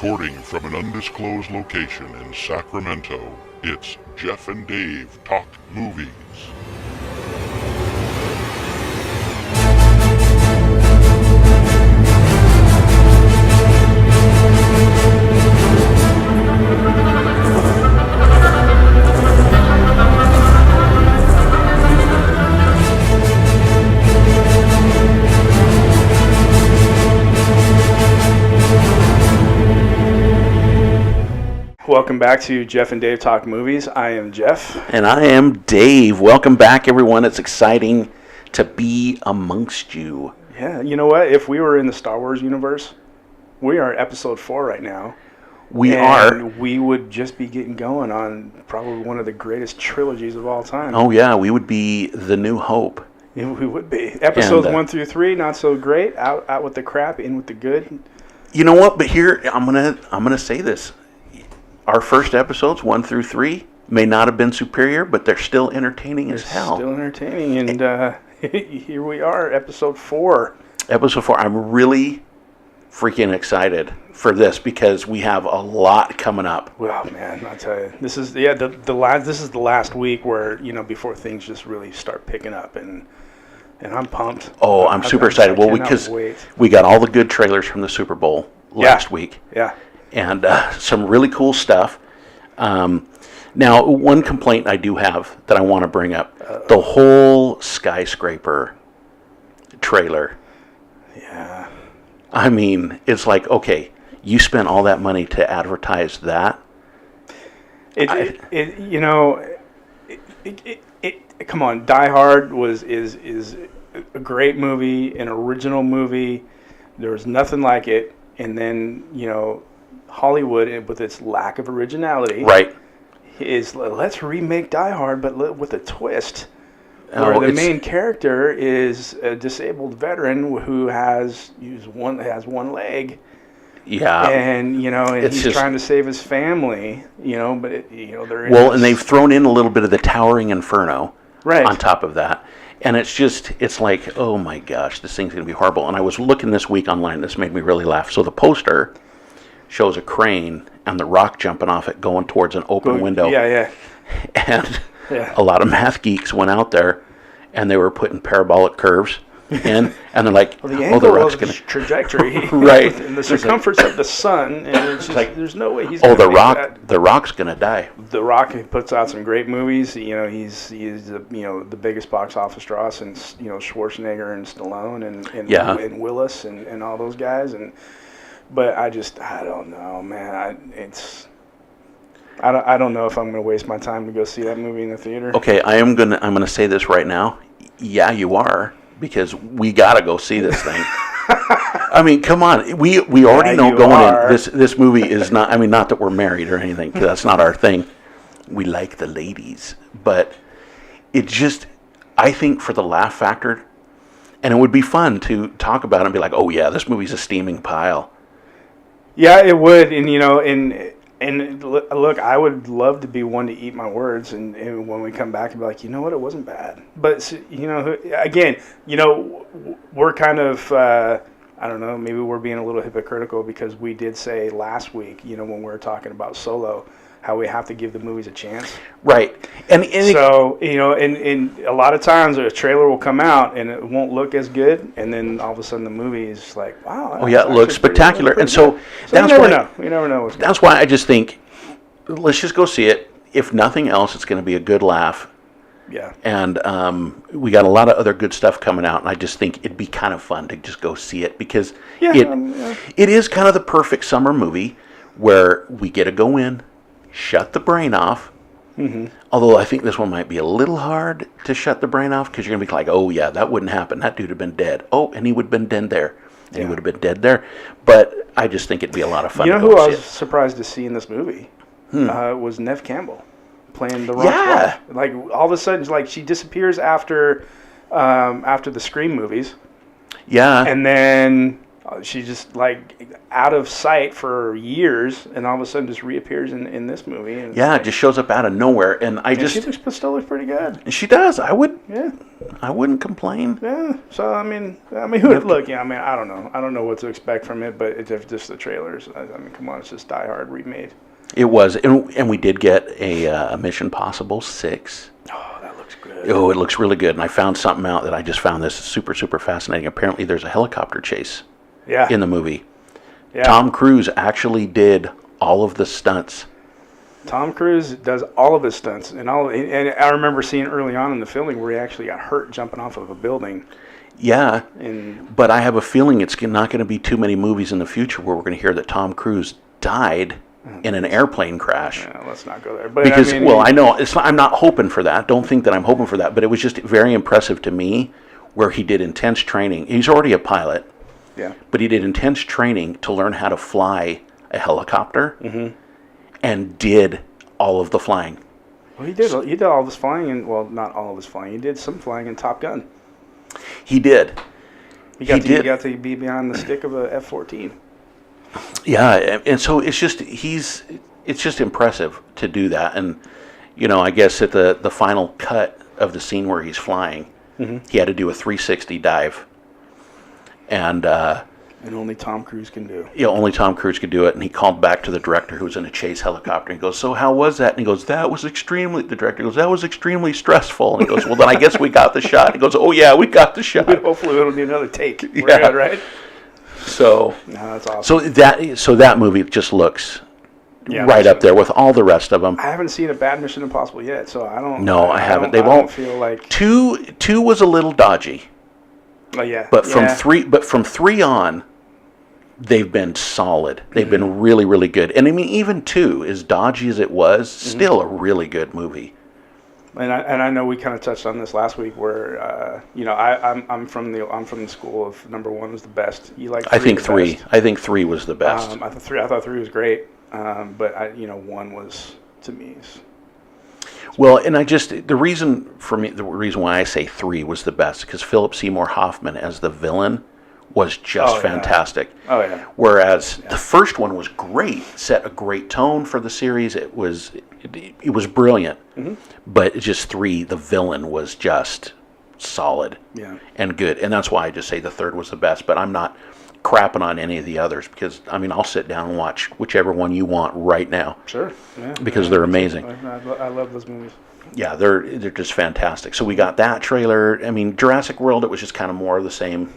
Recording from an undisclosed location in Sacramento, it's Jeff and Dave Talk Movies. Welcome back to Jeff and Dave Talk Movies. I am Jeff. And I am Dave. Welcome back, everyone. It's exciting to be amongst you. Yeah, you know what? If we were in the Star Wars universe, we are at episode 4 right now. We are. We would just be getting going on probably one of the greatest trilogies of all time. Oh, yeah. We would be the New Hope. Yeah, we would be. Episodes 1 through 3, not so great. Out with the crap, in with the good. You know what? But here, I'm gonna say this. Our first episodes, 1 through 3, may not have been superior, but they're still entertaining as hell. Still entertaining, and here we are, episode 4. Episode 4. I'm really freaking excited for this because we have a lot coming up. Well, man, I'll tell you, this is this is the last week where before things just really start picking up, and I'm pumped. Oh, I'm super excited. Well, because we got all the good trailers from the Super Bowl last week. Yeah. And some really cool stuff. Now, one complaint I do have that I want to bring up. The whole skyscraper trailer. Yeah. I mean, it's like, okay, you spent all that money to advertise that. Come on, Die Hard is a great movie, an original movie. There was nothing like it. And then, Hollywood, with its lack of originality, right, is let's remake Die Hard, but with a twist, where the main character is a disabled veteran who has one leg. Yeah, and he's trying to save his family. But they're and they've thrown in a little bit of the Towering Inferno, right, on top of that. And it's like, oh my gosh, this thing's going to be horrible. And I was looking this week online. This made me really laugh. So the poster shows a crane and The Rock jumping off it, going towards an open window. Yeah. And a lot of math geeks went out there, and they were putting parabolic curves in, and they're like, the angle Rock's of the trajectory, right, and the circumference of the sun, and it's just like, there's no way he's. The Rock's gonna die. The Rock puts out some great movies. He's the biggest box office draw since Schwarzenegger and Stallone and Willis and all those guys. But I don't know, man. I don't know if I'm gonna waste my time to go see that movie in the theater. Okay, I'm gonna say this right now. Yeah, you are. Because we gotta go see this thing. I mean, come on. We already know going in. This movie is not. I mean, not that we're married or anything, because that's not our thing. We like the ladies, but it just. I think for the laugh factor, and it would be fun to talk about it and be like, "Oh yeah, this movie's a steaming pile." Yeah, it would, and look, I would love to be one to eat my words, and when we come back and be like, you know what, it wasn't bad. But again, we're kind of, I don't know, maybe we're being a little hypocritical because we did say last week, when we were talking about Solo, how we have to give the movies a chance. Right. And so, and a lot of times a trailer will come out and it won't look as good, and then all of a sudden the movie is like, wow. Oh yeah, it looks spectacular. Pretty and so that's why you never know. That's why I just think, let's just go see it. If nothing else, it's going to be a good laugh. Yeah. And we got a lot of other good stuff coming out, and I just think it'd be kind of fun to just go see it because it is kind of the perfect summer movie where we get to go in, shut the brain off. Mm-hmm. Although I think this one might be a little hard to shut the brain off because you're going to be like, oh yeah, that wouldn't happen. That dude had been dead. Oh, and he would have been dead there. And he would have been dead there. But I just think it'd be a lot of fun. You know who I was surprised to see in this movie? Was Neve Campbell playing the Rock's wife. Like all of a sudden, like she disappears after the Scream movies. Yeah. And then She just like out of sight for years, and all of a sudden just reappears in this movie. And yeah, it just shows up out of nowhere, and she still looks pretty good. She does. I Yeah. wouldn't complain. Yeah. So I mean, who would look? Yeah. I mean, I don't know. I don't know what to expect from it, but it's just the trailers. I mean, come on, it's just Die Hard remade. It was, and we did get a Mission Possible 6. Oh, that looks good. Oh, it looks really good. And I found something out that I just found this super, super fascinating. Apparently, there's a helicopter chase in the movie. Yeah. Tom Cruise actually did all of the stunts. Tom Cruise does all of his stunts, and I remember seeing early on in the filming where he actually got hurt jumping off of a building. Yeah, but I have a feeling it's not going to be too many movies in the future where we're going to hear that Tom Cruise died in an airplane crash. Yeah, let's not go there. But because, I know I'm not hoping for that. Don't think that I'm hoping for that. But it was just very impressive to me where he did intense training. He's already a pilot. Yeah. But he did intense training to learn how to fly a helicopter, and did all of the flying. Well, he did all of his flying, and not all of his flying. He did some flying in Top Gun. He did. He got to be behind the stick of a F-14. Yeah, and so it's just impressive to do that. And I guess at the final cut of the scene where he's flying, he had to do a 360 dive. And only Tom Cruise can do. Yeah, only Tom Cruise could do it. And he called back to the director who was in a chase helicopter. And he goes, "So how was that?" And he goes, "That was extremely." The director goes, "That was extremely stressful." And he goes, "Well, then I guess we got the shot." And he goes, "Oh yeah, we got the shot." Hopefully we don't need another take. We're good, right? So that's awesome. So that movie just looks right up there with all the rest of them. I haven't seen a bad Mission Impossible yet, so I don't. No, I haven't. I don't feel like two was a little dodgy. Oh yeah. But from three on, they've been solid. They've been really, really good. And I mean, even 2, as dodgy as it was, still a really good movie. And I know we kind of touched on this last week, where I'm from the school of number 1 was the best. You like? I think 3. I think 3 was the best. I thought 3 was great, but 1 was to me. Well, and the reason why I say 3 was the best, because Philip Seymour Hoffman as the villain was just fantastic. Oh yeah. Whereas the first one was great, set a great tone for the series. It was brilliant. But just 3, the villain was just solid and good, and that's why I just say the third was the best. But I'm not crapping on any of the others, because I'll sit down and watch whichever one you want right now. Sure. Yeah. Because they're amazing. I love those movies. Yeah, they're just fantastic. So we got that trailer. I mean, Jurassic World, it was just kind of more of the same.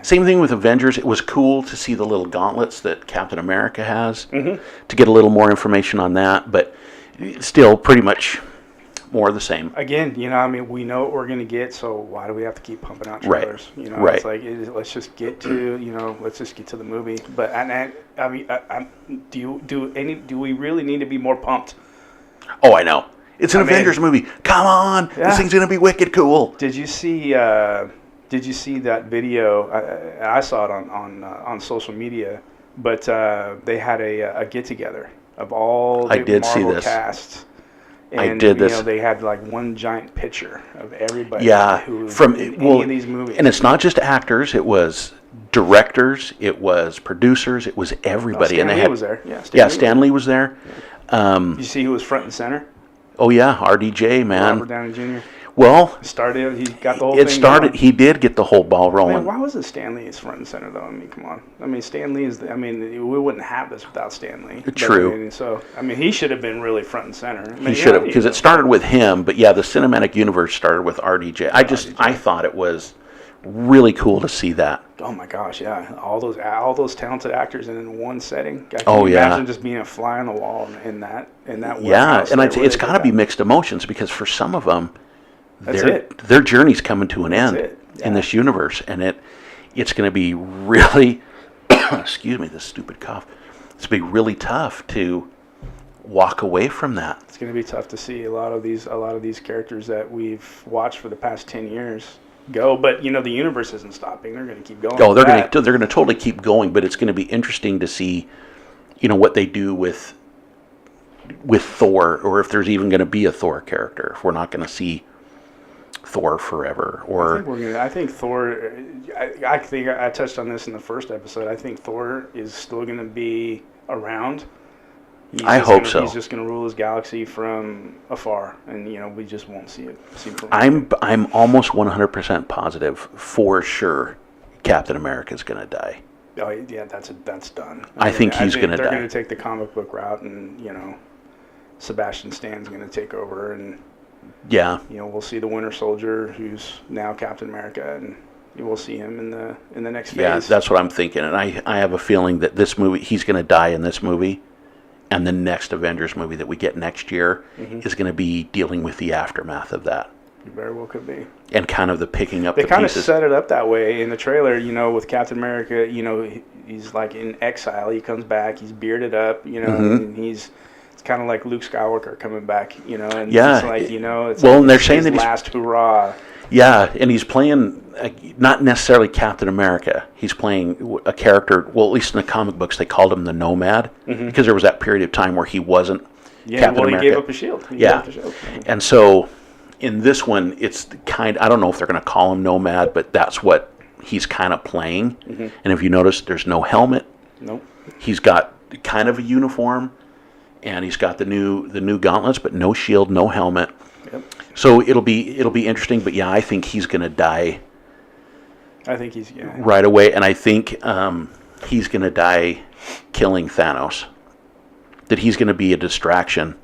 Same thing with Avengers. It was cool to see the little gauntlets that Captain America has, to get a little more information on that, but still pretty much more of the same. Again, we know what we're going to get, so why do we have to keep pumping out trailers? Right. It's like, let's just get to, the movie. But do we really need to be more pumped? Oh, I know. It's an Avengers movie. Come on, this thing's going to be wicked cool. Did you see that video? I saw it on social media, but they had a get together of all the Marvel cast. And, I did this. They had like one giant picture of everybody. Yeah, from any of these movies. And it's not just actors; it was directors, it was producers, it was everybody. Stan Lee was there. Yeah, Stan Lee was there. You see who was front and center? Oh yeah, RDJ, man. Robert Downey Jr. Well, he got the whole thing going. He did get the whole ball rolling. Man, why was it Stan Lee is front and center though? I mean, come on. Stan Lee is. We wouldn't have this without Stan Lee. True. He should have been really front and center. He should have, because it started with him. But yeah, the cinematic universe started with RDJ. I thought it was really cool to see that. Oh my gosh, yeah! All those talented actors in one setting. Imagine just being a fly on the wall in that. Yeah, and it's got to be mixed emotions, because for some of them, their journey's coming to an end in this universe, and it's going to be really, excuse me, this stupid cough. It's going to be really tough to walk away from that. It's going to be tough to see a lot of these characters that we've watched for the past 10 years go, but the universe isn't stopping. They're going to keep going. Oh, they're going to totally keep going, but it's going to be interesting to see, what they do with Thor, or if there's even going to be a Thor character. If we're not going to see Thor Forever, I think Thor. I think I touched on this in the first episode. I think Thor is still gonna be around. I hope so. He's just gonna rule his galaxy from afar, and we just won't see it. I'm almost 100% positive for sure. Captain America's gonna die. Oh yeah, that's done. I think he's gonna die. They're gonna take the comic book route, and Sebastian Stan's gonna take over, and we'll see the Winter Soldier, who's now Captain America, and we'll see him in the next phase. Yeah, that's what I'm thinking, and I have a feeling that this movie, he's gonna die in this movie, and the next Avengers movie that we get next year is gonna be dealing with the aftermath of that. You very well could be. And kind of the picking up the pieces. They kind of set it up that way in the trailer, with Captain America, he's like in exile. He comes back, he's bearded up, and it's kind of like Luke Skywalker coming back, and it's like, it's and they're saying that he's last hurrah. Yeah, and he's playing not necessarily Captain America. He's playing a character, well, at least in the comic books, they called him the Nomad, because there was that period of time where he wasn't Captain America. He gave up his shield. And so in this one, it's I don't know if they're going to call him Nomad, but that's what he's kind of playing. And if you notice, there's no helmet. Nope. He's got kind of a uniform, and he's got the new gauntlets, but no shield, no helmet. Yep. So it'll be interesting, but I think he's going to die. I think he's right away, and I think he's going to die killing Thanos. That he's going to be a distraction,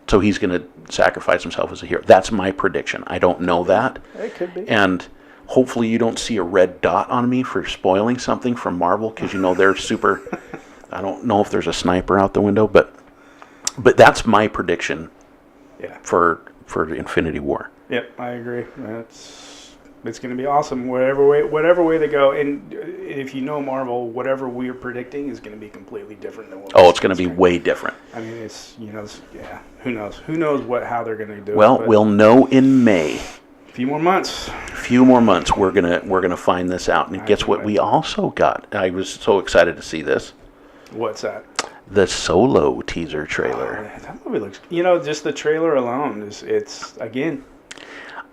so he's going to sacrifice himself as a hero. That's my prediction. I don't know that. It could be. And hopefully you don't see a red dot on me for spoiling something from Marvel, because they're super. I don't know if there's a sniper out the window, but that's my prediction. Yeah. For Infinity War. Yep, I agree. It's going to be awesome whatever way they go. And if you know Marvel, whatever we're predicting is going to be completely different than what. It's going to be way different. I mean, it's who knows? Who knows how they're going to do it? Well, we'll know in May. A few more months. We're gonna find this out. And guess what? We also got. I was so excited to see this. What's that? The Solo teaser trailer. That movie looks. Just the trailer alone it's again.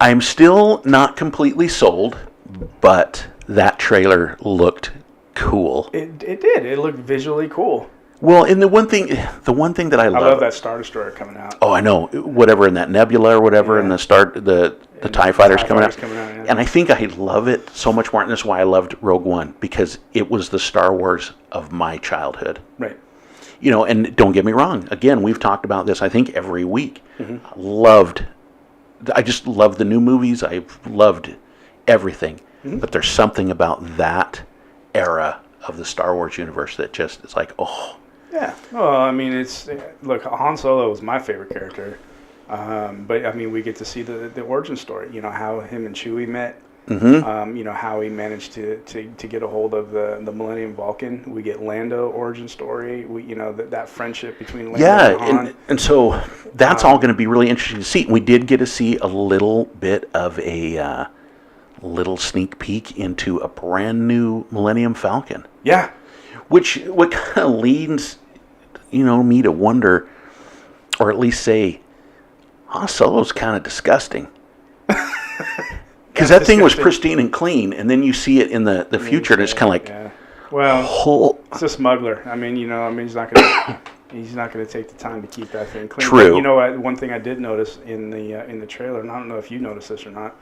I'm still not completely sold, but that trailer looked cool. It did. It looked visually cool. Well, and the one thing that I love that Star Destroyer coming out. Oh, I know. Whatever in that nebula or whatever, and the TIE fighters coming out. Yeah. And I think I love it so much more, and that's why I loved Rogue One, because it was the Star Wars of my childhood. Right. And don't get me wrong. Again, we've talked about this, I think, every week. I just love the new movies. I've loved everything. But there's something about that era of the Star Wars universe that just, it's like, oh. Yeah. Well, I mean, look, Han Solo was my favorite character. But, I mean, we get to see the origin story, how him and Chewie met. How he managed to get a hold of the Millennium Falcon. We get Lando origin story. That friendship between Lando and Han. And so that's all going to be really interesting to see. We did get to see a little bit of a little sneak peek into a brand new Millennium Falcon. Yeah. What kind of leads, me to wonder, or at least say, Han Solo's kind of disgusting. Because that thing was pristine and clean, and then you see it in the future, and it's kind of like, well, it's a smuggler. I mean, he's not gonna take the time to keep that thing clean. True. But, one thing I did notice in the trailer, and I don't know if you noticed this or not,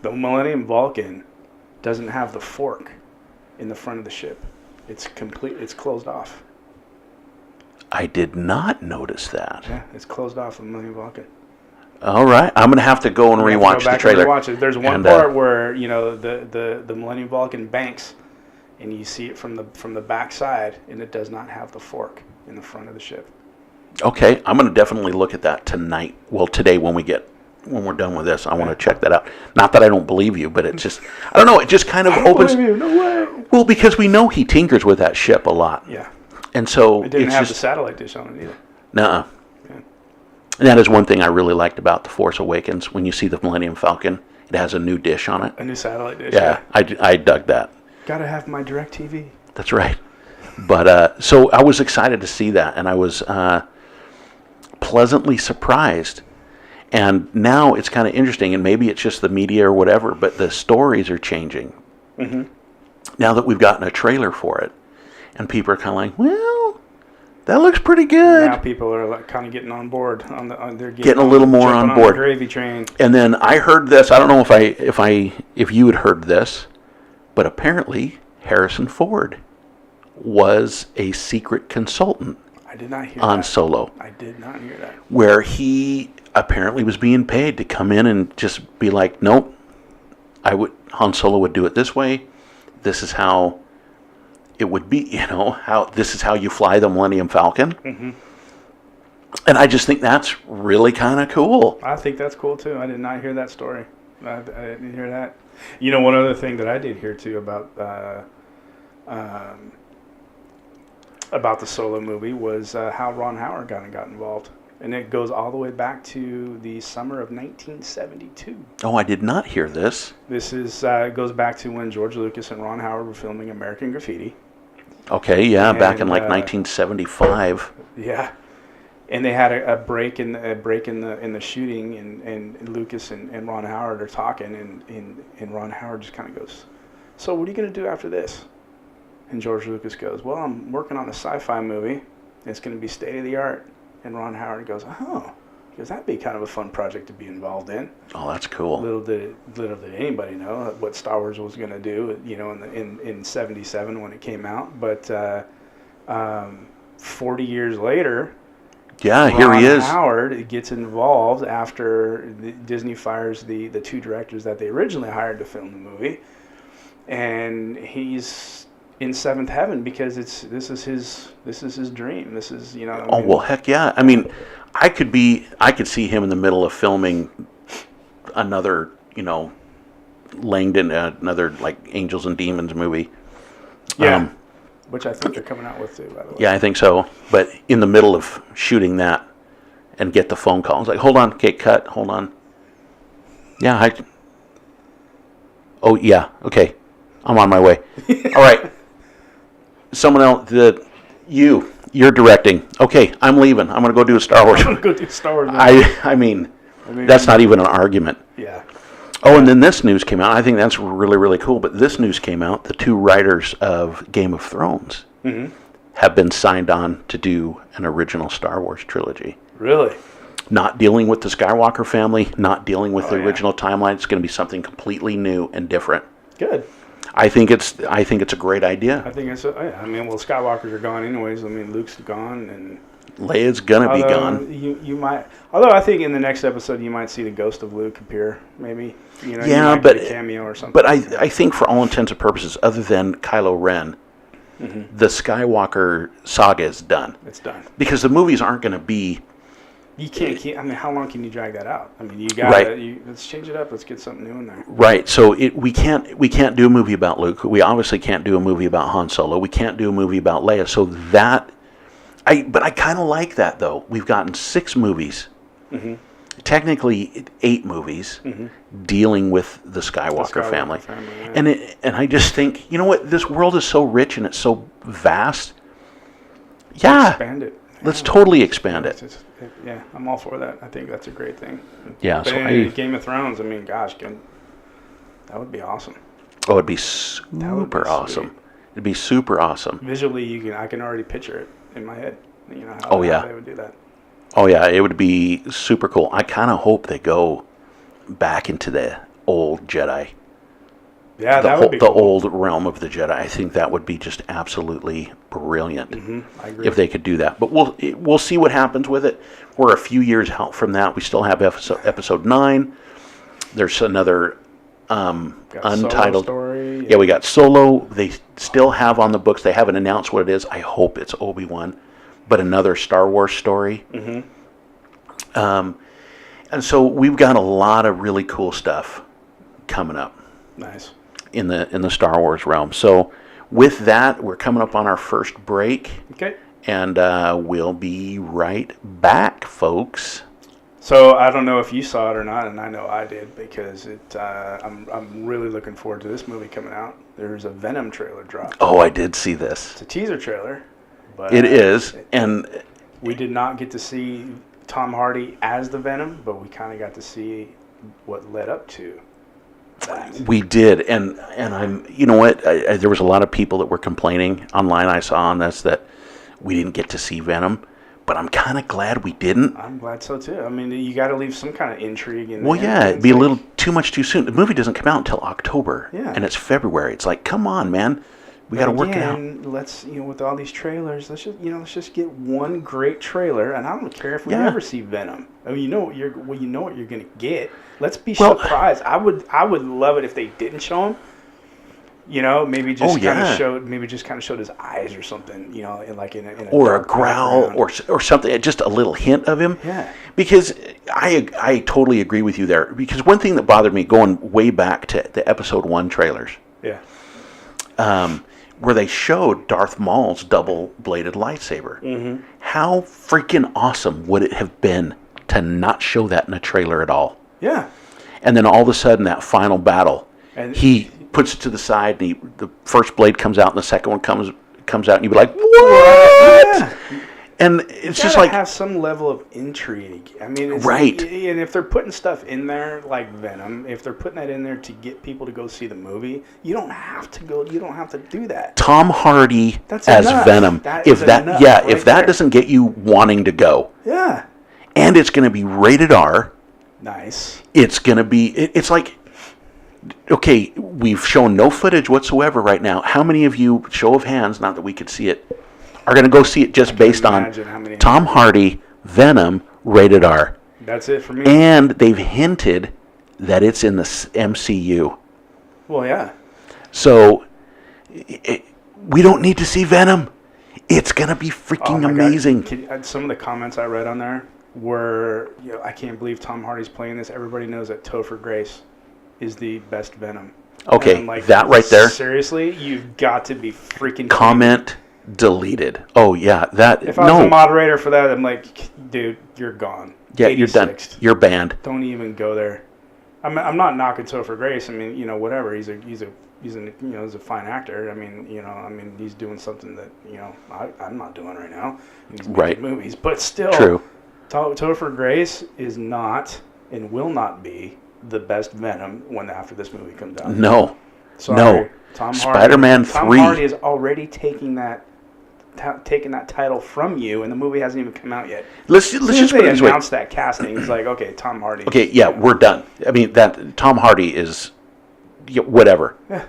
the Millennium Falcon doesn't have the fork in the front of the ship. It's complete. It's closed off. I did not notice that. Yeah, it's closed off of the Millennium Falcon. All right, I'm gonna have to go and rewatch the trailer. There's one part where the Millennium Falcon banks, and you see it from the back side, and it does not have the fork in the front of the ship. Okay, I'm gonna definitely look at that tonight. Well, today when we're done with this, I want to check that out. Not that I don't believe you, but it's just I don't know. It just kind of opens. Believe you, no way. Well, because we know he tinkers with that ship a lot. Yeah. And so it didn't have the satellite dish on it either. Nuh-uh. And that is one thing I really liked about The Force Awakens. When you see the Millennium Falcon, it has a new dish on it. A new satellite dish. Yeah, I dug that. Gotta have my DirecTV. That's right. But so I was excited to see that, and I was pleasantly surprised. And now it's kind of interesting, and maybe it's just the media or whatever, but the stories are changing. Mm-hmm. Now that we've gotten a trailer for it, and people are kind of like, well, that looks pretty good. Now people are like kind of getting on board. They're getting a little more on board. The gravy train. And then I heard this. I don't know if you had heard this, but apparently Harrison Ford was a secret consultant. I did not hear on that. Solo. I did not hear that. Where he apparently was being paid to come in and just be like, nope, Han Solo would do it this way. This is how it would be, this is how you fly the Millennium Falcon. Mm-hmm. And I just think that's really kind of cool. I think that's cool too. I did not hear that story. I didn't hear that. One other thing that I did hear too about the Solo movie was how Ron Howard got involved. And it goes all the way back to the summer of 1972. Oh, I did not hear this. This goes back to when George Lucas and Ron Howard were filming American Graffiti. Okay, yeah, back in 1975. Yeah, and they had a break in the shooting, and Lucas and Ron Howard are talking, and Ron Howard just kind of goes, "So what are you going to do after this?" And George Lucas goes, "Well, I'm working on a sci-fi movie. And it's going to be state of the art." And Ron Howard goes, "Oh," because that'd be kind of a fun project to be involved in. Oh, that's cool. Little did anybody know what Star Wars was going to do, in '77 when it came out. But 40 years later, yeah, here he is. Ron Howard gets involved after Disney fires the two directors that they originally hired to film the movie, and he's in seventh heaven because this is his dream. This is well, heck yeah. I mean, I could see him in the middle of filming another Langdon, another like Angels and Demons movie. Yeah, which I think they're coming out with too, by the way. Yeah, I think so. But in the middle of shooting that, and get the phone call, it's like, hold on, okay, cut, hold on. Yeah, oh yeah, okay, I'm on my way. All right. Someone else, you're directing. Okay, I'm leaving. I'm going to go do a Star Wars. I'm going to go do Star Wars. I mean, that's not even an argument. Yeah. Oh, and then this news came out. I think that's really, really cool. But this news came out. The two writers of Game of Thrones have been signed on to do an original Star Wars trilogy. Really? Not dealing with the Skywalker family, not dealing with the original timeline. It's going to be something completely new and different. Good. I think it's a great idea. I think Skywalkers are gone anyways. I mean, Luke's gone, and Leia's gonna be gone. You might, although I think in the next episode you might see the ghost of Luke appear. Maybe you might get a cameo or something. But I think for all intents and purposes, other than Kylo Ren, the Skywalker saga is done. It's done because the movies aren't going to be. You can't keep. I mean, how long can you drag that out? I mean, you got to. Let's change it up. Let's get something new in there. Right. So we can't do a movie about Luke. We obviously can't do a movie about Han Solo. We can't do a movie about Leia. So but I kind of like that though. We've gotten 6 movies, technically 8 movies, dealing with the Skywalker family. Yeah. And I just think, you know what? This world is so rich and it's so vast. Yeah. Expand it. Let's totally expand it. Yeah, I'm all for that. I think that's a great thing. Yeah, but Game of Thrones, I mean, gosh, that would be awesome. Oh, it'd be super awesome. It'd be super awesome. Visually, I can already picture it in my head. How they would do that. Oh yeah, it would be super cool. I kind of hope they go back into the old Jedi. Yeah, that would be the old realm of the Jedi. I think that would be just absolutely brilliant I agree. if they could do that. But we'll see what happens with it. We're a few years out from that. We still have episode 9. There's another untitled story. Yeah, we got Solo. They still have on the books. They haven't announced what it is. I hope it's Obi-Wan, but another Star Wars story. And so we've got a lot of really cool stuff coming up. Nice. In the Star Wars realm. So with that, we're coming up on our first break. Okay. And we'll be right back, folks. So I don't know if you saw it or not, and I know I did because I'm really looking forward to this movie coming out. There's a Venom trailer dropped. Oh, I did see this. It's a teaser trailer. But it is, and we did not get to see Tom Hardy as the Venom, but we kind of got to see what led up to that. We did, and I'm, you know what? There was a lot of people that were complaining online. I saw on this that we didn't get to see Venom, but I'm kind of glad we didn't. I'm glad so too. I mean, you got to leave some kind of intrigue in there. Well, yeah, it'd be a little too much too soon. The movie doesn't come out until October, Yeah. and it's February. It's like, come on, man, we got to work it out. Let's, with all these trailers, let's just get one great trailer, and I don't care if we never see Venom. I mean, you know what you're going to get. Let's be surprised. I would love it if they didn't show him. Maybe just kind of showed his eyes or something. In a or a growl or something, just a little hint of him. Yeah. Because I totally agree with you there. Because one thing that bothered me going way back to the episode 1 trailers. Yeah. Where they showed Darth Maul's double-bladed lightsaber. Mm-hmm. How freaking awesome would it have been to not show that in a trailer at all? Yeah. And then all of a sudden, that final battle, and he puts it to the side, and the first blade comes out, and the second one comes out, and you'd be like, what? Yeah. And it's just like, have some level of intrigue. I mean, right. And if they're putting stuff in there like Venom, if they're putting that in there to get people to go see the movie, you don't have to do that. Tom Hardy That's as enough. Venom. If that doesn't get you wanting to go, yeah, and it's going to be rated R. Nice. It's going to be. It's like, okay, we've shown no footage whatsoever right now. How many of you, show of hands, not that we could see it, are going to go see it just based on Tom Hardy, Venom, rated R? That's it for me. And they've hinted that it's in the MCU. Well, yeah. So we don't need to see Venom. It's going to be freaking amazing. Some of the comments I read on there were, I can't believe Tom Hardy's playing this. Everybody knows that Topher Grace is the best Venom. Okay, like, that right there. Seriously, you've got to be freaking comment deleted. Oh yeah, that. If I was a moderator for that, I'm like, dude, you're gone. Yeah, you're done. You're banned. Don't even go there. I'm not knocking Topher Grace. I mean, whatever. He's a fine actor. I mean, he's doing something that I'm not doing right now. He's making movies, but still, true. Topher Grace is not and will not be the best Venom after this movie comes out. No. Sorry. No. Spider-Man 3. Tom Hardy is already taking that title from you, and the movie hasn't even come out yet. Let's just put it this way. Announced that casting. It's like, okay, Tom Hardy. Okay, yeah, we're done. I mean, that Tom Hardy is whatever. Yeah.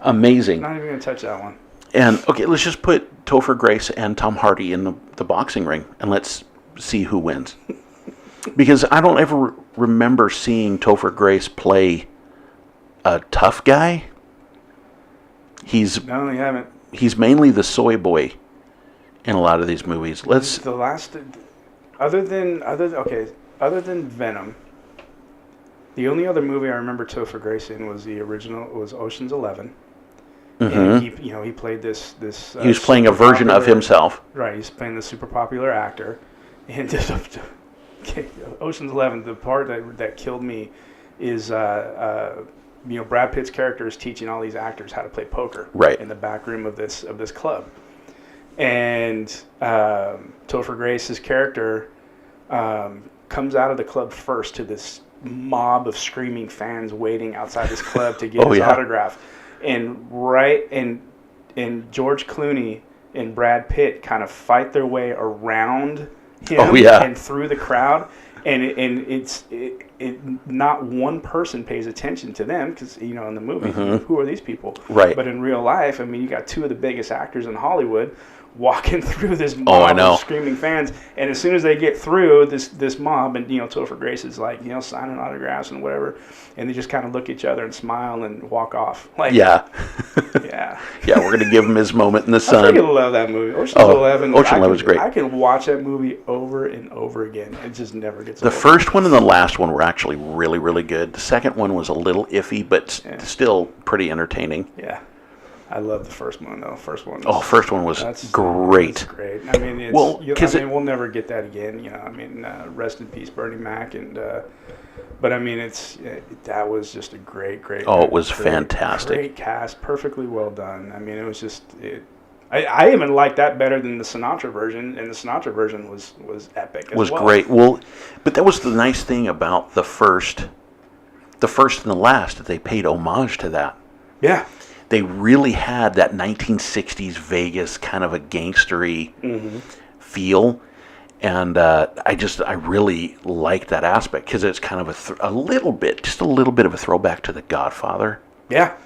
Amazing. Not even going to touch that one. And, okay, let's just put Topher Grace and Tom Hardy in the boxing ring, and let's see who wins. Because I don't ever remember seeing Topher Grace play a tough guy. No, you haven't. He's mainly the soy boy in a lot of these movies. Other than Venom, the only other movie I remember Topher Grace in was Ocean's 11. Mm-hmm. And he played this. He was playing a version of himself. Right, he's playing the super popular actor. And Ocean's 11, the part that killed me is Brad Pitt's character is teaching all these actors how to play poker in the back room of this club. And Topher Grace's character comes out of the club first to this mob of screaming fans waiting outside this club to get his autograph. And George Clooney and Brad Pitt kind of fight their way around him and through the crowd. And not one person pays attention to them because, in the movie, who are these people? Right. But in real life, I mean, you got two of the biggest actors in Hollywood walking through this mob of screaming fans. And as soon as they get through this mob, and, Topher Grace is like, signing autographs and whatever, and they just kind of look at each other and smile and walk off. Like, yeah. Yeah. Yeah, we're going to give him his moment in the sun. I freaking love that movie. Ocean's 11. Ocean's 11 was great. I can watch that movie over and over again. It just never gets old. The first one and the last one were actually really, really good. The second one was a little iffy, but still pretty entertaining. Yeah. I love the first one, though. First one was great. That's great. I mean, we'll never get that again. Rest in peace, Bernie Mac. And but I mean, that was just a great. Oh, it was fantastic. Great cast, perfectly well done. I mean, it was just I even like that better than the Sinatra version, and the Sinatra version was epic as was well. great. Well, but that was the nice thing about the first and the last, that they paid homage to that. Yeah. They really had that 1960s Vegas kind of a gangstery feel, and I really liked that aspect because it's kind of a little bit of a throwback to The Godfather. Yeah.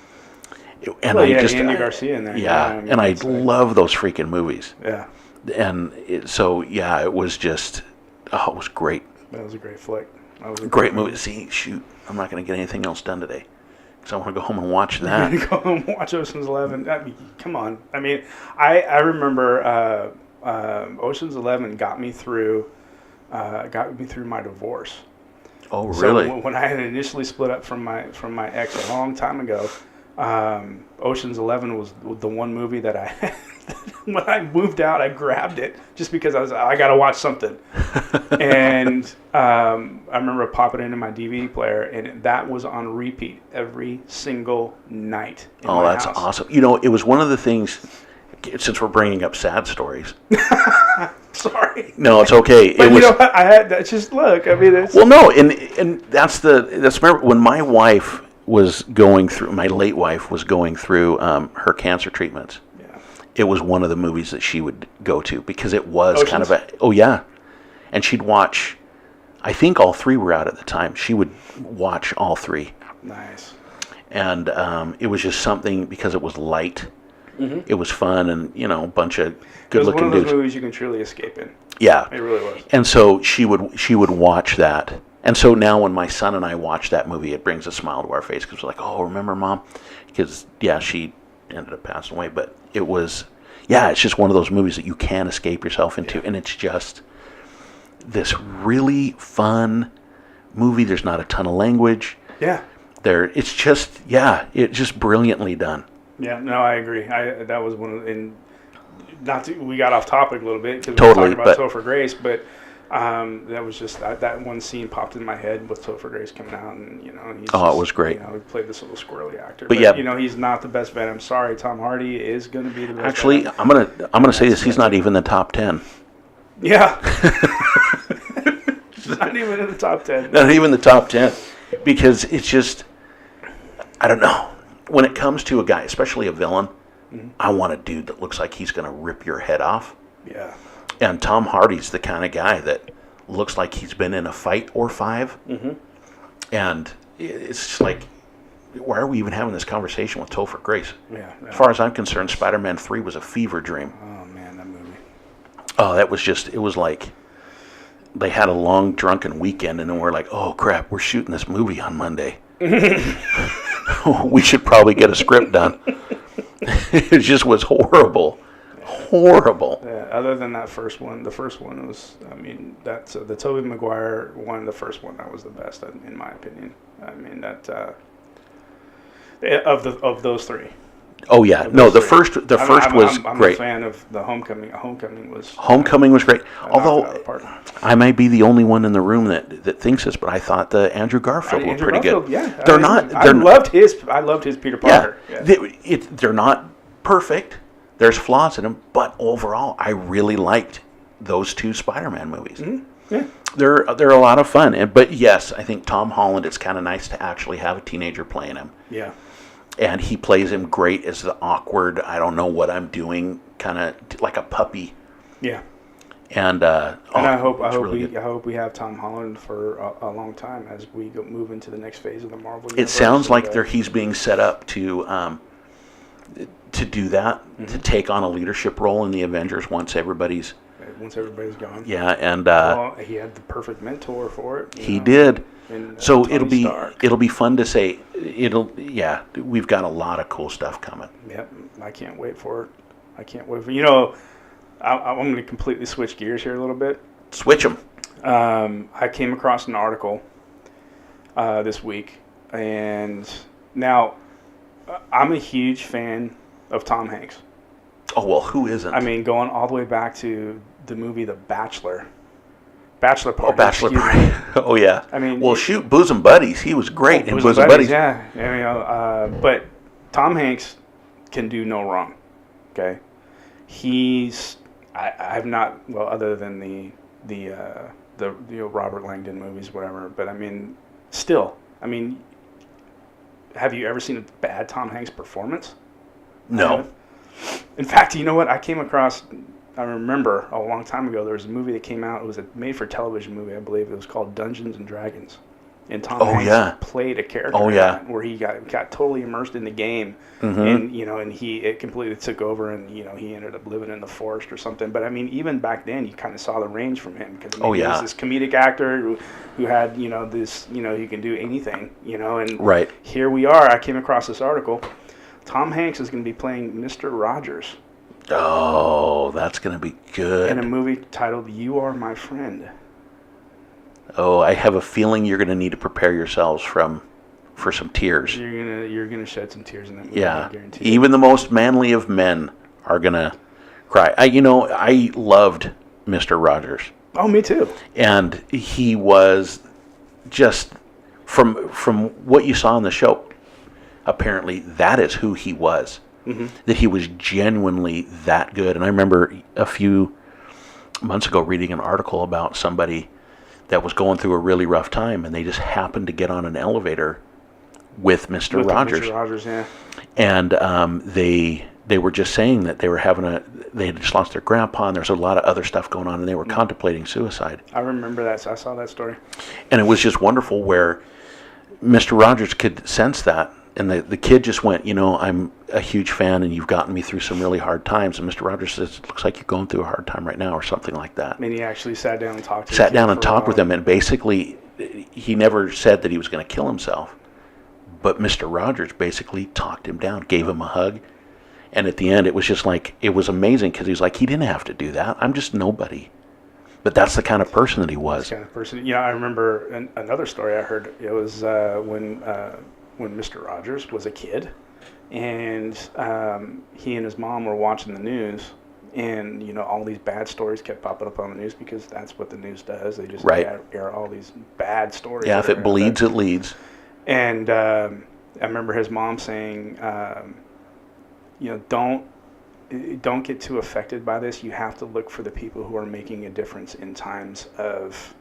And Andy Garcia in there. Yeah, and I love those freaking movies. Yeah. And it was just, it was great. That was a great flick. That was a Great movie. See, shoot, I'm not going to get anything else done today. So I want to go home and watch that. Go home and watch Ocean's 11. I mean, come on. I mean, I remember Ocean's 11 got me through my divorce. Oh, really? So when I had initially split up from my ex a long time ago, Ocean's 11 was the one movie that I when I moved out, I grabbed it just because I got to watch something. And I remember popping it into my DVD player, and that was on repeat every single night in my that's house. awesome. You know, it was one of the things, since we're bringing up sad stories. Sorry. No, it's okay. But you know what? I had that. Just look. I mean, it's... Well, no, and that's remember when my wife was going through, my late wife was going through her cancer treatments. Yeah. It was one of the movies that she would go to because it was Oceans? kind of and she'd watch. I think all three were out at the time. She would watch all three. Nice. And it was just something because it was light. Mm-hmm. It was fun, and a bunch of good-looking dudes. It was one of those movies you can truly escape in. Yeah, it really was. And so she would watch that, and so now when my son and I watch that movie, it brings a smile to our face because we're like, oh, remember Mom? Because she ended up passing away, but it was, it's just one of those movies that you can't escape yourself into, and it's just this really fun movie. There's not a ton of language. Yeah. It's just it's just brilliantly done. Yeah, no, I agree. That was one of, we got off topic a little bit because totally, we were talking about Topher Grace, but that was just that one scene popped in my head with Topher Grace coming out, and he's it was great. He played this little squirrely actor, but he's not the best vet. I'm sorry, Tom Hardy is going to be the best. Actually, vet. I'm gonna say this: he's not even in the top 10. Yeah, not even in the top 10. Not even the top 10, because it's just, I don't know. When it comes to a guy, especially a villain, I want a dude that looks like he's going to rip your head off. Yeah. And Tom Hardy's the kind of guy that looks like he's been in a fight or five. Mm-hmm. And it's just like, why are we even having this conversation with Topher Grace? Yeah. As far as I'm concerned, Spider-Man 3 was a fever dream. Oh, man, that movie. Oh, that was just, it was like they had a long drunken weekend, and then we're like, oh, crap, we're shooting this movie on Monday. We should probably get a script done. It just was horrible. Yeah, other than that first one, the first one was, that's the Tobey Maguire one, the first one, that was the best in my opinion. Of those three. Oh yeah, no, the first was I'm great. A fan of the Homecoming. Homecoming was great. Although I might be the only one in the room that thinks this, but I thought the Andrew Garfield was pretty good. Yeah, I loved his Peter Parker. Yeah, they're not perfect. There's flaws in them, but overall, I really liked those two Spider-Man movies. Mm-hmm. Yeah, they're a lot of fun. But yes, I think Tom Holland. It's kind of nice to actually have a teenager playing him. Yeah. And he plays him great as the awkward, I don't know what I'm doing, kind of like a puppy. Yeah. And I hope we have Tom Holland for a long time as we move into the next phase of the Marvel universe. It sounds like he's being set up to do that, to take on a leadership role in the Avengers once everybody's gone. Yeah, and he had the perfect mentor for it. He did. So Tony it'll be fun to say. We've got a lot of cool stuff coming. Yep, I can't wait for it. I'm going to completely switch gears here a little bit. Switch them. I came across an article this week, and now I'm a huge fan of Tom Hanks. Oh, well, who isn't? Going all the way back to the movie The Bachelor. Bachelor Party. Oh, Bachelor Party. Oh, yeah. Bosom Buddies. He was great in Bosom Buddies. Yeah. But Tom Hanks can do no wrong. Okay. I've not, well, other than the Robert Langdon movies, whatever. But I mean, still, I mean, have you ever seen a bad Tom Hanks performance? No. In fact, you know what? I remember a long time ago, there was a movie that came out. It was a made-for-television movie, I believe. It was called Dungeons and Dragons. And Tom Hanks played a character where he got totally immersed in the game, and and it completely took over, and he ended up living in the forest or something. But I mean, even back then, you kind of saw the range from him because he was this comedic actor who had this he can do anything, and right. Here we are. I came across this article. Tom Hanks is going to be playing Mr. Rogers. Oh, that's going to be good. In a movie titled "You Are My Friend." Oh, I have a feeling you're going to need to prepare yourselves for some tears. You're gonna shed some tears in that movie. Yeah, I guarantee even the most manly of men are going to cry. I loved Mr. Rogers. Oh, me too. And he was just from what you saw on the show. Apparently, that is who he was. Mm-hmm. That he was genuinely that good. And I remember a few months ago reading an article about somebody that was going through a really rough time, and they just happened to get on an elevator with Mr. Rogers. Mr. Rogers, yeah. And they were just saying that they had just lost their grandpa, and there's a lot of other stuff going on, and they were contemplating suicide. I remember that. I saw that story. And it was just wonderful where Mr. Rogers could sense that. And the kid just went, I'm a huge fan, and you've gotten me through some really hard times. And Mr. Rogers says, it looks like you're going through a hard time right now, or something like that. And he actually sat down and talked with him. And basically, he never said that he was going to kill himself. But Mr. Rogers basically talked him down, gave him a hug. And at the end, it was just like, it was amazing because he's like, he didn't have to do that. I'm just nobody. But that's the kind of person that he was. Kind of person. I remember another story I heard. It was when Mr. Rogers was a kid, and he and his mom were watching the news, and all these bad stories kept popping up on the news because that's what the news does. They just air all these bad stories. Yeah, if it bleeds, it leads. And I remember his mom saying, don't get too affected by this. You have to look for the people who are making a difference in times of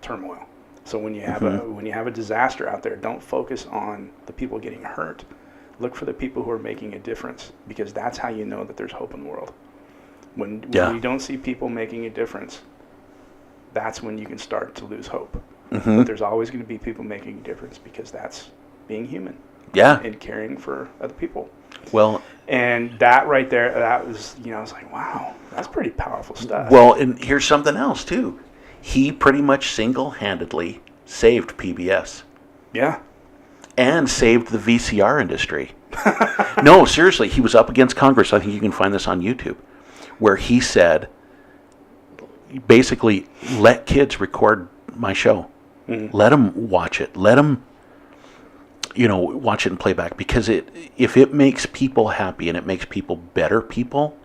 turmoil. So when you have a disaster out there, don't focus on the people getting hurt. Look for the people who are making a difference, because that's how you know that there's hope in the world. When you don't see people making a difference, that's when you can start to lose hope. Mm-hmm. But there's always going to be people making a difference, because that's being human. Yeah. And caring for other people. Well, and that right there, that was, I was like, wow, that's pretty powerful stuff. Well, and here's something else too. He pretty much single-handedly saved PBS. Yeah. And saved the VCR industry. No, seriously, he was up against Congress. I think you can find this on YouTube, where he said, basically, let kids record my show. Mm-hmm. Let them watch it. Let them, watch it in playback, because if it makes people happy and it makes people better people,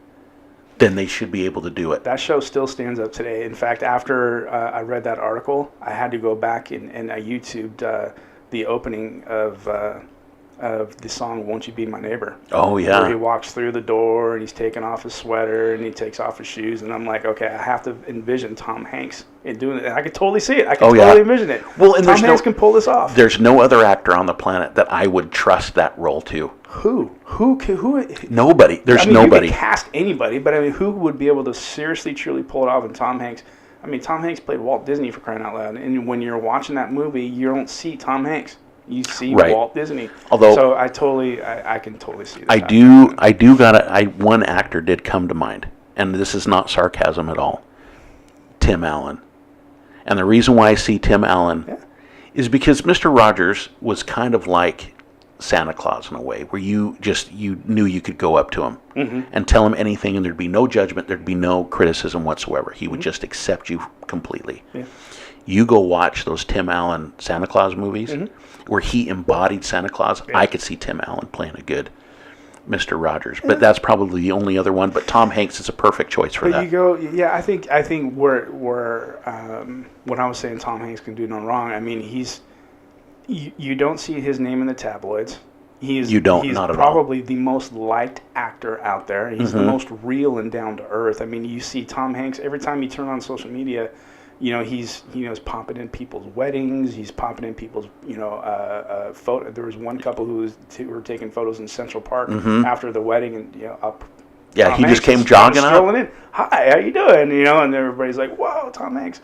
then they should be able to do it. That show still stands up today. In fact, after I read that article, I had to go back and I YouTubed the opening of the song "Won't You Be My Neighbor." Oh yeah. Where he walks through the door and he's taking off his sweater and he takes off his shoes, and I'm like, okay, I have to envision Tom Hanks in doing it. And I could totally see it. I can totally envision it. Well, and Tom Hanks can pull this off. There's no other actor on the planet that I would trust that role to. Who? Nobody. There's nobody. You can cast anybody, but who would be able to seriously, truly pull it off? And Tom Hanks. Tom Hanks played Walt Disney, for crying out loud. And when you're watching that movie, you don't see Tom Hanks. You see Walt Disney. Although, so I can totally see that. One actor did come to mind, and this is not sarcasm at all. Tim Allen. And the reason why I see Tim Allen is because Mr. Rogers was kind of like Santa Claus in a way, where you knew you could go up to him and tell him anything, and there'd be no judgment, there'd be no criticism whatsoever. He would just accept you completely. Yeah. You go watch those Tim Allen Santa Claus movies where he embodied Santa Claus. Yeah. I could see Tim Allen playing a good Mr. Rogers, but that's probably the only other one. But Tom Hanks is a perfect choice for that. I think where when I was saying Tom Hanks can do no wrong, you don't see his name in the tabloids. You don't, he's not at all. probably the most liked actor out there. He's the most real and down to earth. I mean, you see Tom Hanks every time you turn on social media. He's popping in people's weddings. He's popping in people's photo. There was one couple who were taking photos in Central Park after the wedding, and up. Yeah, Tom he Hanks just came is jogging up. strolling in. Hi, how you doing? And everybody's like, "Whoa, Tom Hanks."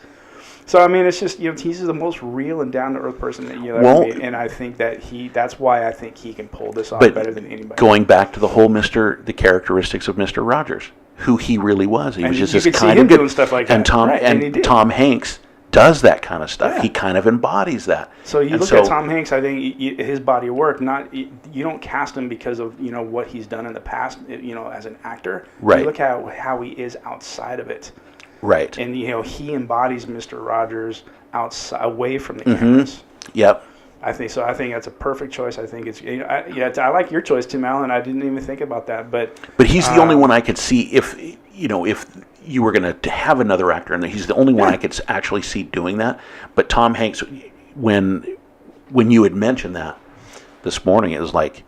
So I mean, it's just he's the most real and down to earth person that you'll ever meet, and I think that's why I think he can pull this off better than anybody. Going back to the whole the characteristics of Mr. Rogers, who he really was. He was just this kind of good doing stuff like and that. Tom Hanks does that kind of stuff. Yeah. He kind of embodies that. So you look at Tom Hanks, I think his body of work. You don't cast him because of what he's done in the past. As an actor, right? You look at how he is outside of it. Right. And he embodies Mr. Rogers away from the cameras. Yep. I think so. I think that's a perfect choice. I think it's I like your choice, Tim Allen. I didn't even think about that, but he's the only one I could see if you were going to have another actor in there. He's the only one I could actually see doing that. But Tom Hanks, when you had mentioned that this morning, it was like,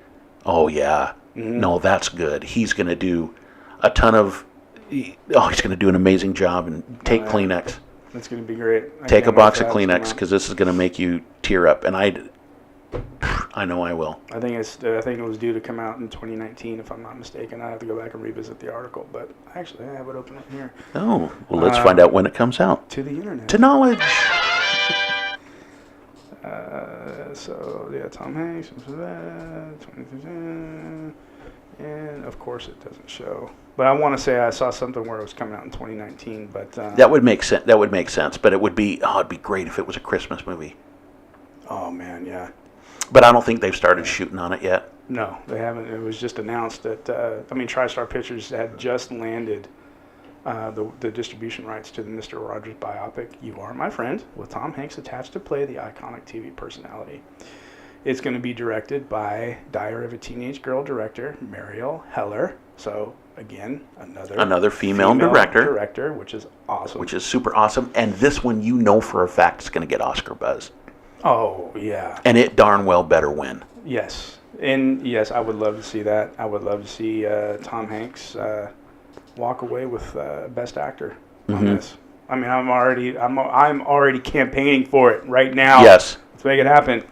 oh yeah, no, that's good. He's going to do a ton of. He's going to do an amazing job and take Kleenex. That's going to be great. Take a box of Kleenex because this is going to make you tear up, and I know I will. I think it was due to come out in 2019, if I'm not mistaken. I have to go back and revisit the article, but actually I have it open up here. Oh, well, let's find out when it comes out. To the internet. To knowledge. Tom Hanks, 2015, and of course it doesn't show. But I want to say I saw something where it was coming out in 2019. But that would make sense. That would make sense. But it'd be great if it was a Christmas movie. Oh man, yeah. But I don't think they've started shooting on it yet. No, they haven't. It was just announced that TriStar Pictures had just landed the distribution rights to the Mr. Rogers biopic, You Are My Friend, with Tom Hanks attached to play the iconic TV personality. It's going to be directed by Diary of a Teenage Girl director Mariel Heller. So again, another female director, which is awesome. Which is super awesome. And this one, for a fact, is going to get Oscar buzz. Oh yeah. And it darn well better win. Yes, and yes, I would love to see that. I would love to see Tom Hanks walk away with Best Actor on this. I mean, I'm already campaigning for it right now. Yes, let's make it happen.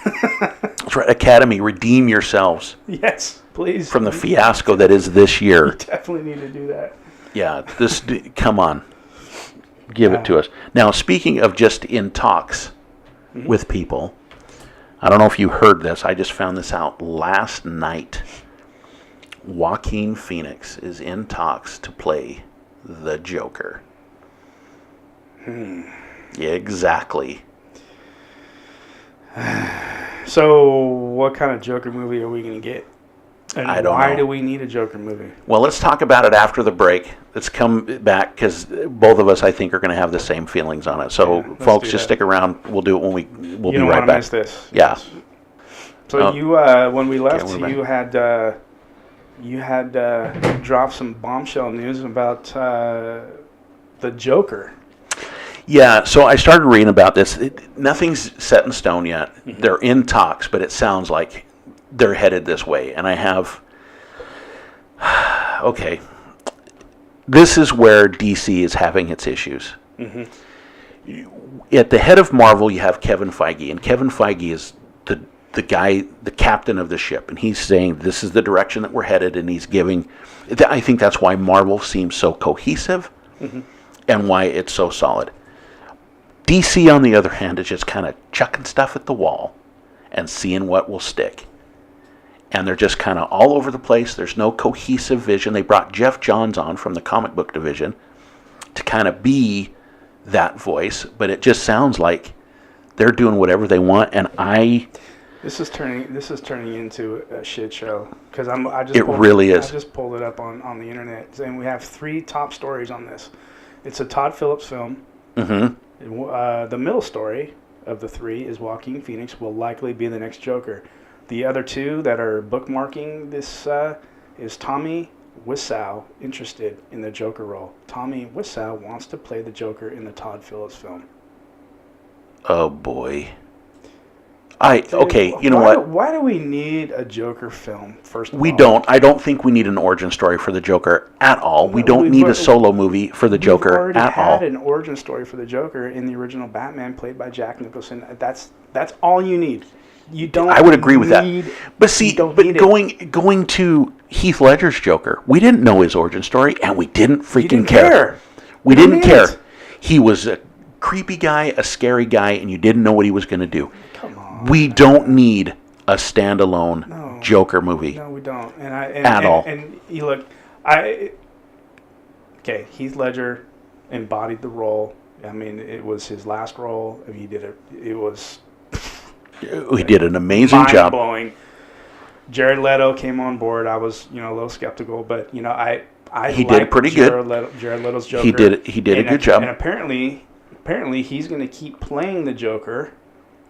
That's right. Academy, redeem yourselves. Yes, please. From the fiasco that is this year. You definitely need to do that. Yeah, come on. Give it to us. Now, speaking of just in talks with people, I don't know if you heard this. I just found this out last night. Joaquin Phoenix is in talks to play the Joker. Yeah, exactly. So, what kind of Joker movie are we going to get? And I don't know. Why do we need a Joker movie? Well, let's talk about it after the break. Let's come back because both of us, I think, are going to have the same feelings on it. So, folks, just stick around. We'll do it when we'll be right back. You don't want to miss this. Yeah. Yes. So when we left, you had dropped some bombshell news about the Joker. Yeah, so I started reading about this. Nothing's set in stone yet. They're in talks, but it sounds like they're headed this way. And I have... Okay. This is where DC is having its issues. At the head of Marvel, you have Kevin Feige. And Kevin Feige is the guy, the captain of the ship. And he's saying this is the direction that we're headed. And he's giving... I think that's why Marvel seems so cohesive and why it's so solid. DC, on the other hand, is just kind of chucking stuff at the wall and seeing what will stick. And they're just kind of all over the place. There's no cohesive vision. They brought Jeff Johns on from the comic book division to kind of be that voice, but it just sounds like they're doing whatever they want. And this is turning into a shit show because I just pulled it up on the internet, and we have 3 top stories on this. It's a Todd Phillips film. The middle story of the 3 is Joaquin Phoenix will likely be the next Joker. The other 2 that are bookmarking this is Tommy Wiseau interested in the Joker role. Tommy Wiseau wants to play the Joker in the Todd Phillips film. Oh boy. You know what? Why do we need a Joker film? First of We all, don't. I don't think we need an origin story for the Joker at all. We don't need a solo movie for the Joker We've already at all. had an origin story for the Joker in the original Batman, played by Jack Nicholson. That's all you need. You don't. I would agree with that. need- But see, you don't but need it. going to Heath Ledger's Joker, we didn't know his origin story, and we didn't freaking didn't care. care. We You don't didn't need care. it. He was a creepy guy, a scary guy, and you didn't know what he was going to do. Come on. We don't need a standalone Joker movie. No, we don't. At all. And you look, okay, Heath Ledger embodied the role. I mean, it was his last role. I mean, he did it. It was He did an amazing job. mind-blowing. Jared Leto came on board. I was, a little skeptical, but He did liked pretty good. Jared Leto's Joker. He did a good job. And apparently he's going to keep playing the Joker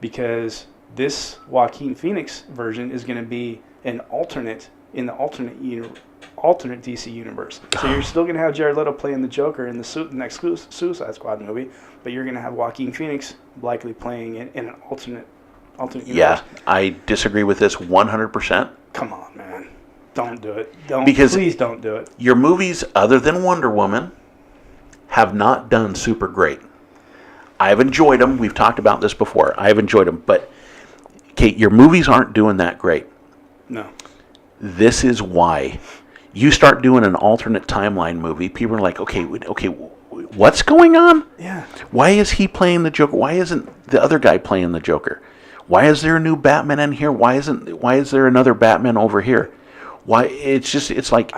because this Joaquin Phoenix version is going to be an alternate in the alternate DC universe. So you're still going to have Jared Leto playing the Joker in the next Suicide Squad movie, but you're going to have Joaquin Phoenix likely playing it in an alternate universe. Yeah, I disagree with this 100%. Come on, man. Don't do it. Please don't do it. Your movies, other than Wonder Woman, have not done super great. I've enjoyed them. We've talked about this before. I've enjoyed them. But, Kate, your movies aren't doing that great. No. This is why. You start doing an alternate timeline movie, people are like, okay, what's going on? Yeah. Why is he playing the Joker? Why isn't the other guy playing the Joker? Why is there a new Batman in here? Why is there another Batman over here? Why? It's like...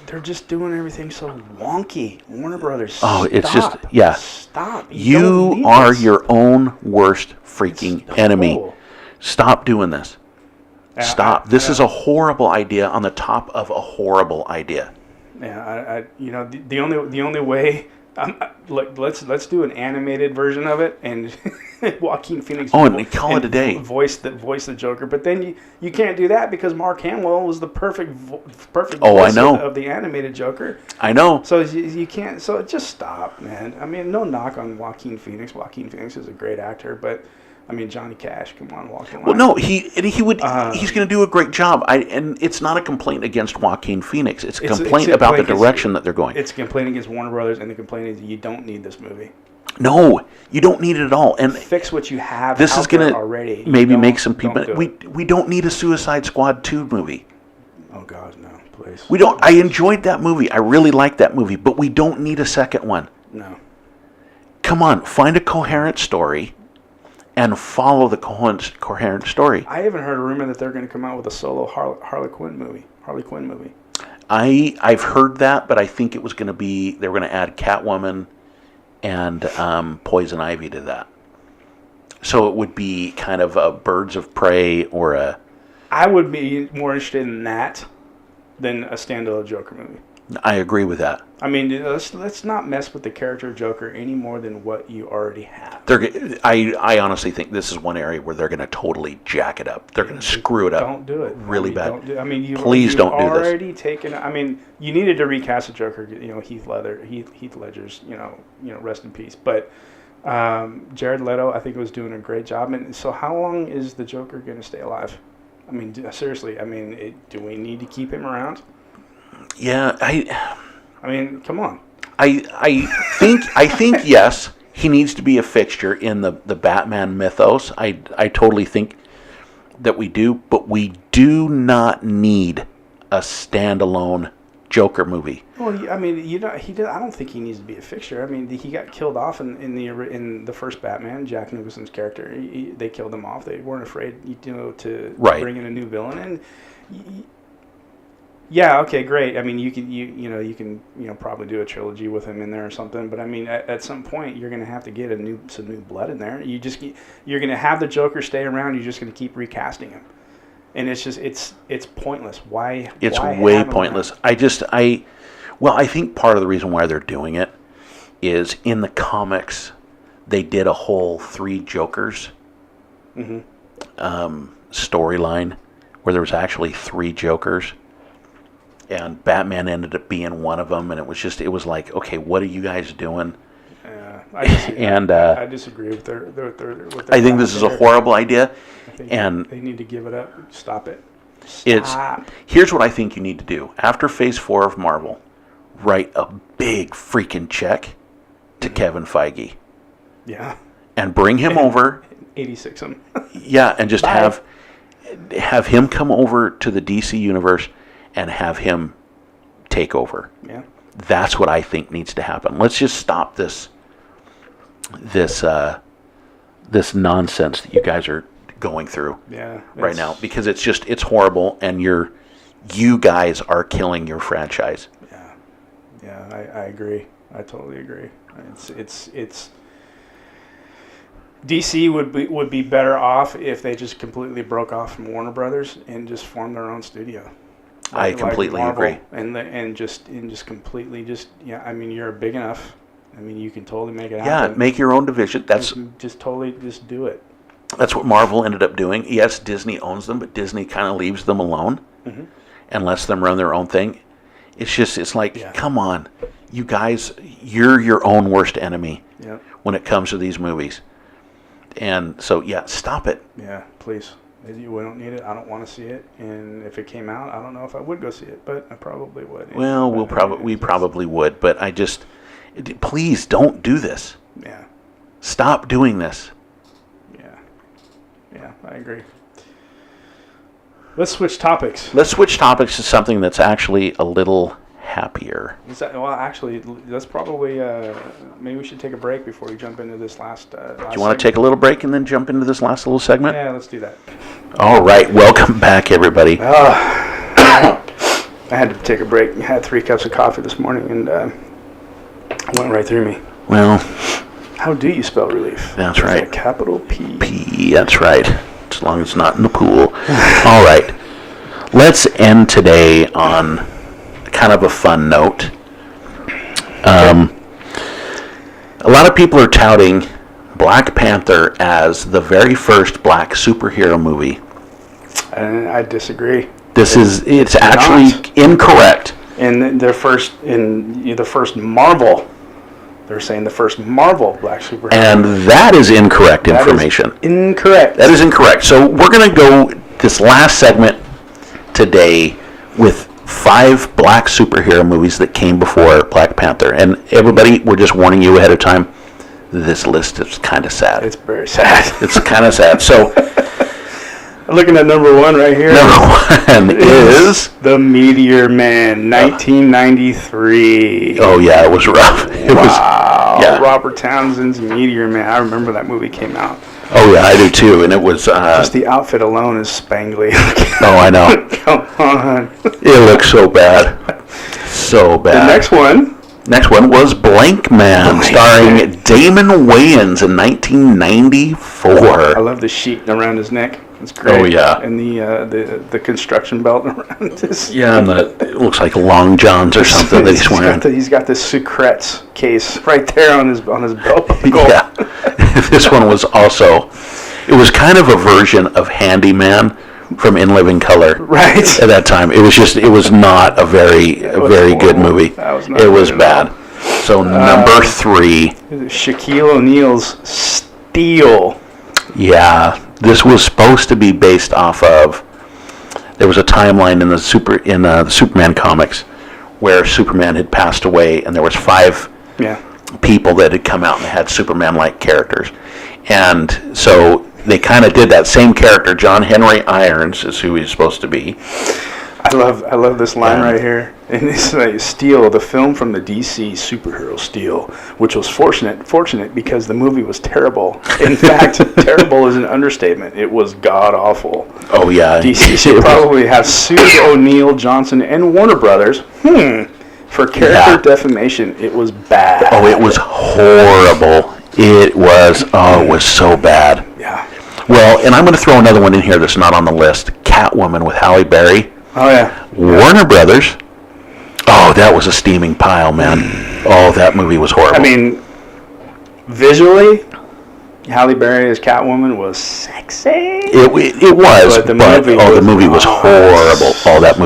They're just doing everything so wonky. Warner Brothers. Oh, stop. it's just, yeah. Stop. You are your own worst freaking enemy. horrible. Stop doing this. Stop. This is a horrible idea on the top of a horrible idea. Yeah, the only way. Look, let's do an animated version of it, and Joaquin Phoenix. Oh, and call it a day. Voice the Joker, but then you can't do that because Mark Hamill was the perfect Oh, voice I know. of the animated Joker. I know. So you can't. So just stop, man. I mean, no knock on Joaquin Phoenix. Joaquin Phoenix is a great actor, but I mean, Johnny Cash, come on, walk the line. Well, no, he's going to do a great job. And it's not a complaint against Joaquin Phoenix. It's a complaint about the direction that they're going. It's a complaint against Warner Brothers, and the complaint is you don't need this movie. No, you don't need it at all. And fix what you have. This is going to already maybe make some people. We don't need a Suicide Squad 2 movie. Oh God, no, please. We don't. I enjoyed that movie. I really liked that movie, but we don't need a second one. No. Come on, find a coherent story. And follow the coherent story. I haven't heard a rumor that they're going to come out with a solo Harley Quinn movie. I've heard that, but I think it was going to be they were going to add Catwoman and Poison Ivy to that. So it would be kind of a Birds of Prey or a. I would be more interested in that than a standalone Joker movie. I agree with that. I mean, let's not mess with the character of Joker any more than what you already have. I honestly think this is one area where they're going to totally jack it up. They're going to screw it up. Don't do it. Really bad. Please don't do this. You've already taken. I mean, you needed to recast the Joker. Heath Ledger's. Rest in peace. But Jared Leto, I think, was doing a great job. And so, how long is the Joker going to stay alive? I mean, seriously. I mean, do we need to keep him around? Yeah, I mean, come on. I think yes, he needs to be a fixture in the Batman mythos. I totally think that we do, but we do not need a standalone Joker movie. Well, I mean, I don't think he needs to be a fixture. I mean, he got killed off in the first Batman. Jack Nicholson's character, they killed him off. They weren't afraid, to bring in a new villain and. Yeah. Okay. Great. I mean, you can probably do a trilogy with him in there or something. But I mean, at some point, you're going to have to get some new blood in there. You're going to have the Joker stay around. You're just going to keep recasting him, and it's pointless. Why? It's way pointless. I think part of the reason why they're doing it is in the comics, they did a whole 3 Jokers storyline where there was actually 3 Jokers. And Batman ended up being one of them, and it was like, okay, what are you guys doing? I disagree with their I think this is a horrible idea. They need to give it up. Stop it. Here's what I think you need to do. After Phase 4 of Marvel, write a big freaking check to Kevin Feige. Yeah. And bring him over. 86 him. Yeah, and just have him come over to the DC universe and have him take over. Yeah. That's what I think needs to happen. Let's just stop this nonsense that you guys are going through right now, because it's horrible, and you guys are killing your franchise. I agree. I totally agree. It's DC would be better off if they just completely broke off from Warner Brothers and just formed their own studio. I completely agree. And just completely I mean, you're big enough. I mean, you can totally make it happen. Yeah, make your own division. That's just totally do it. That's what Marvel ended up doing. Yes, Disney owns them, but Disney kind of leaves them alone and lets them run their own thing. It's like, come on, you guys, you're your own worst enemy when it comes to these movies. And so, stop it. Yeah, please. We don't need it. I don't want to see it. And if it came out, I don't know if I would go see it, but I probably would. Well, we probably would, but please don't do this. Yeah. Stop doing this. Yeah, I agree. Let's switch topics. Let's switch topics to something that's actually a little happier. Actually, let's probably maybe we should take a break before we jump into this last. Do you want to take a little break and then jump into this last little segment? Yeah, let's do that. All right, welcome back, everybody. I had to take a break. I had 3 cups of coffee this morning, and it went right through me. Well, how do you spell relief? That's right. A capital P. P. That's right. As long as it's not in the pool. All right. Let's end today on kind of a fun note. A lot of people are touting Black Panther as the very first black superhero movie. And I disagree. It's actually incorrect. In the first Marvel. They're saying the first Marvel black superhero. And that is incorrect information. That is incorrect. So we're going to go this last segment today with 5 black superhero movies that came before Black Panther. And everybody, we're just warning you ahead of time, this list is kind of sad. It's very sad. It's kind of sad. So, looking at number 1 right here. Number 1 is The Meteor Man, 1993. Oh yeah, it was rough. Robert Townsend's Meteor Man. I remember that movie came out. Oh yeah, I do too. And it was just the outfit alone is spangly. Oh, I know. Come on. It looks so bad. So bad. The next one was Blank Man, starring Damon Wayans in 1994. I love the sheet around his neck. It's great. Oh yeah. And the construction belt around his. Yeah, and it looks like Long Johns or something that he's wearing. He's got this Sucrets case right there on his belt buckle. Yeah. This one was also. It was kind of a version of Handyman from In Living Color. Right. At that time, it was not a very good movie. It was bad. So number 3. Shaquille O'Neal's Steel. Yeah, this was supposed to be based off of. There was a timeline in the Superman comics where Superman had passed away, and there was 5 people that had come out and had Superman-like characters, and so they kind of did that same character. John Henry Irons is who he's supposed to be. I love this line right here. And it's like Steel, the film from the DC superhero Steel, which was fortunate because the movie was terrible. In fact, terrible is an understatement. It was god awful. Oh yeah. DC should probably have sued O'Neill, Johnson, and Warner Brothers. For character defamation. It was bad. Oh, it was horrible. It was so bad. Yeah. Well, and I'm going to throw another one in here that's not on the list. Catwoman with Halle Berry. Oh, yeah. Warner Brothers. Oh, that was a steaming pile, man. Oh, that movie was horrible. I mean, visually, Halle Berry as Catwoman was sexy. It was, but the movie was horrible.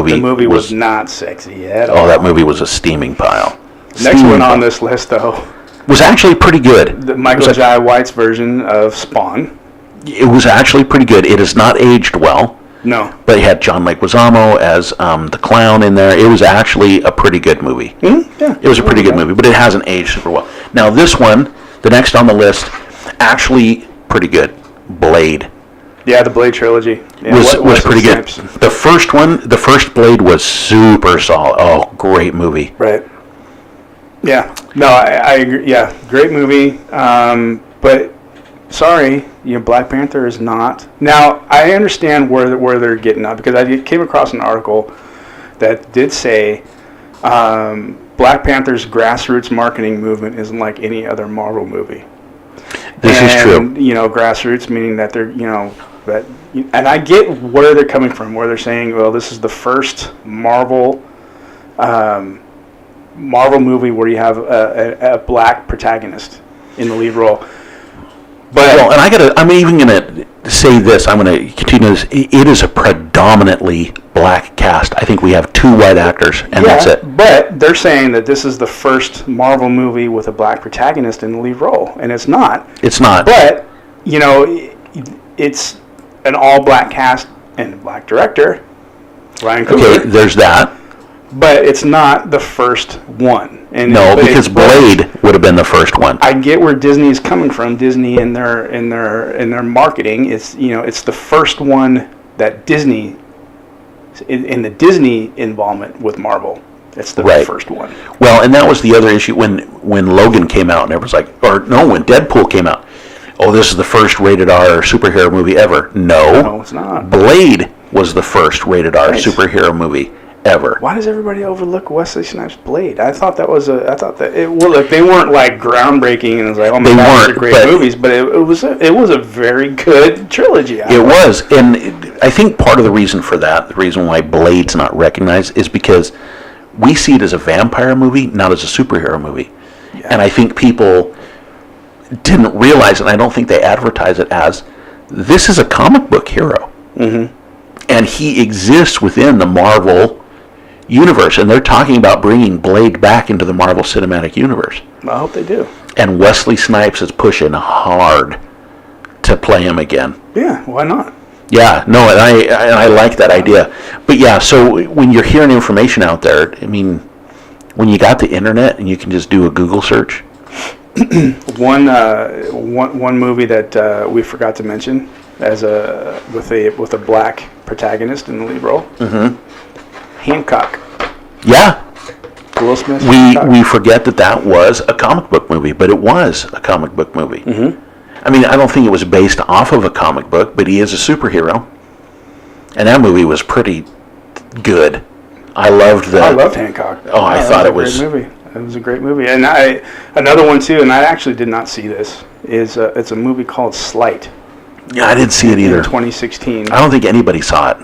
The movie was not sexy at all. Oh, that movie was a steaming pile. Next one on this list, though, was actually pretty good. The Michael Jai White's version of Spawn. It was actually pretty good. It has not aged well. No. But it had John Leguizamo as the clown in there. It was actually a pretty good movie. Yeah. It was a pretty good movie, but it hasn't aged super well. Now this one, the next on the list, actually pretty good. Blade. Yeah, the Blade trilogy. Yeah, was pretty good. Snipes. The first Blade was super solid. Oh, great movie. Right. Yeah. No, I agree. Yeah, great movie. But sorry, Black Panther is not. Now, I understand where they're getting at, because I came across an article that did say Black Panther's grassroots marketing movement isn't like any other Marvel movie. This is true. Grassroots meaning that they're, and I get where they're coming from, where they're saying, well, this is the first Marvel movie where you have a black protagonist in the lead role. But I'm even gonna say this. I'm gonna continue this. It is a predominantly black cast. I think we have 2 white actors, and that's it. But they're saying that this is the first Marvel movie with a black protagonist in the lead role, and it's not. It's not. But it's an all-black cast and a black director, Ryan Coogler. Okay, there's that. But it's not the first one. Because Blade would have been the first one. I get where Disney is coming from. Disney in their marketing, it's the first one that Disney in the Disney involvement with Marvel. It's the first one. Well, and that was the other issue when Logan came out, and everyone's like, when Deadpool came out. Oh, this is the first rated R superhero movie ever. No, it's not. Blade was the first rated R superhero movie ever. Why does everybody overlook Wesley Snipes' Blade? I thought they weren't like groundbreaking, and it was like, oh my god, they're great movies, but it was a very good trilogy. It was, and I think part of the reason for that, the reason why Blade's not recognized, is because we see it as a vampire movie, not as a superhero movie. Yeah. And I think people didn't realize, and I don't think they advertise it as, this is a comic book hero. Mm-hmm. And he exists within the Marvel universe, and they're talking about bringing Blade back into the Marvel Cinematic Universe. I hope they do. And Wesley Snipes is pushing hard to play him again. Yeah, why not? Yeah, no, and I like that idea. But yeah, so when you're hearing information out there, I mean, when you got the internet and you can just do a Google search. One movie that we forgot to mention with a black protagonist in the lead role. Mm-hmm. Hancock. Yeah. Will Smith. We forget that was a comic book movie, but it was a comic book movie. Mm-hmm. I mean, I don't think it was based off of a comic book, but he is a superhero, and that movie was pretty good. I loved Hancock. Oh, I thought it was a great movie. It was a great movie, and another one too. And I actually did not see this. It's a movie called Slight. Yeah, I didn't see it either. In 2016. I don't think anybody saw it.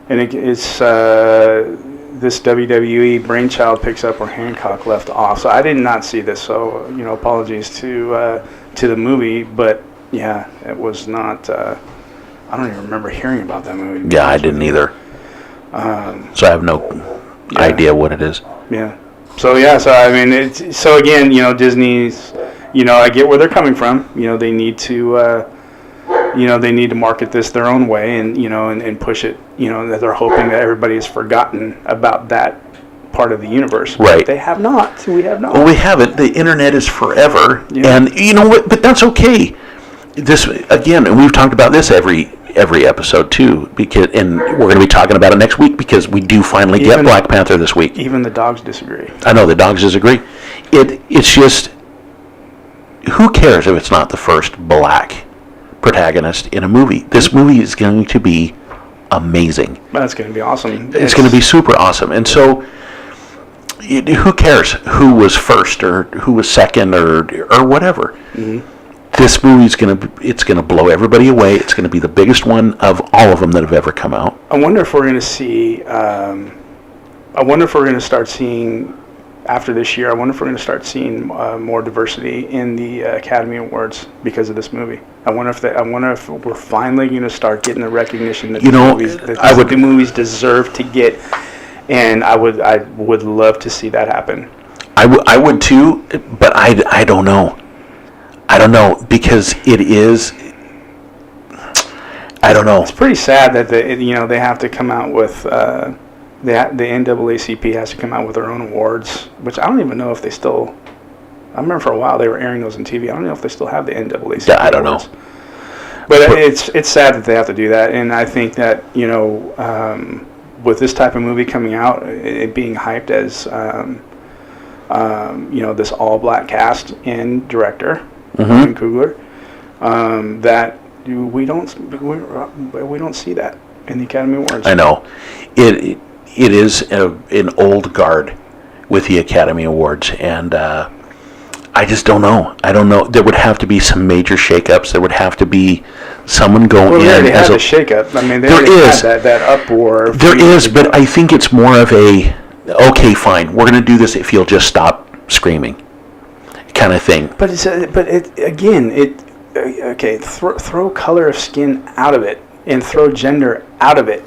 And it's this WWE brainchild picks up where Hancock left off. So I did not see this. So apologies to the movie, but yeah, it was not. I don't even remember hearing about that movie. Yeah, I didn't either. So I have no idea what it is. Yeah. So I mean, so again, Disney's, I get where they're coming from. They need to, they need to market this their own way, and and push it. That they're hoping that everybody has forgotten about that part of the universe. Right. But they have not. We have not. Well, we haven't. The internet is forever, and but that's okay. This again, and we've talked about this every episode too, and we're going to be talking about it next week because we do finally get Black Panther this week. Even the dogs disagree. I know the dogs disagree. It's just, who cares if it's not the first black protagonist in a movie? This movie is going to be amazing. That's going to be awesome. It's going to be super awesome, and so who cares who was first or who was second or whatever. Mm-hmm. This movie's gonna blow everybody away. It's gonna be the biggest one of all of them that have ever come out. I wonder if we're gonna see. I wonder if we're gonna start seeing after this year. I wonder if we're gonna start seeing more diversity in the Academy Awards because of this movie. I wonder if we're finally gonna start getting the recognition that the movies deserve to get, and I would love to see that happen. I would too, but I don't know. I don't know, because it is, I don't know. It's pretty sad that they have to come out with the NAACP has to come out with their own awards, which I don't even know if they still. I remember for a while they were airing those on TV. I don't know if they still have the NAACP. Yeah, I don't know. But it's sad that they have to do that, and I think that with this type of movie coming out, it being hyped as this all-black cast and director, Ryan Coogler, that we don't see that in the Academy Awards. I know, it is an old guard with the Academy Awards, and I just don't know. I don't know. There would have to be some major shakeups. There would have to be someone go in. They already had a shakeup. I mean, there is that uproar. There is, but I think it's more of a okay, fine. We're going to do this if you'll just stop screaming, kind of thing. But throw color of skin out of it and throw gender out of it.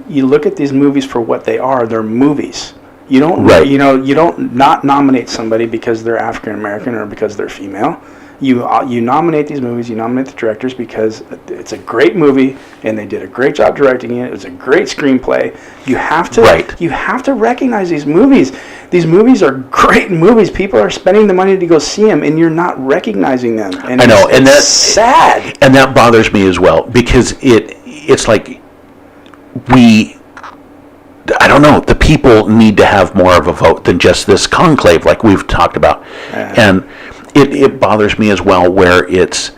You look at these movies for what they are. They're movies. You don't, you don't not nominate somebody because they're African American or because they're female. You nominate these movies. You nominate the directors because it's a great movie and they did a great job directing it. It was a great screenplay. You have to recognize these movies. These movies are great movies. People are spending the money to go see them, and you're not recognizing them. And I know, and that's sad. And that bothers me as well because it's like I don't know. The people need to have more of a vote than just this conclave, like we've talked about, and it bothers me as well. Where it's,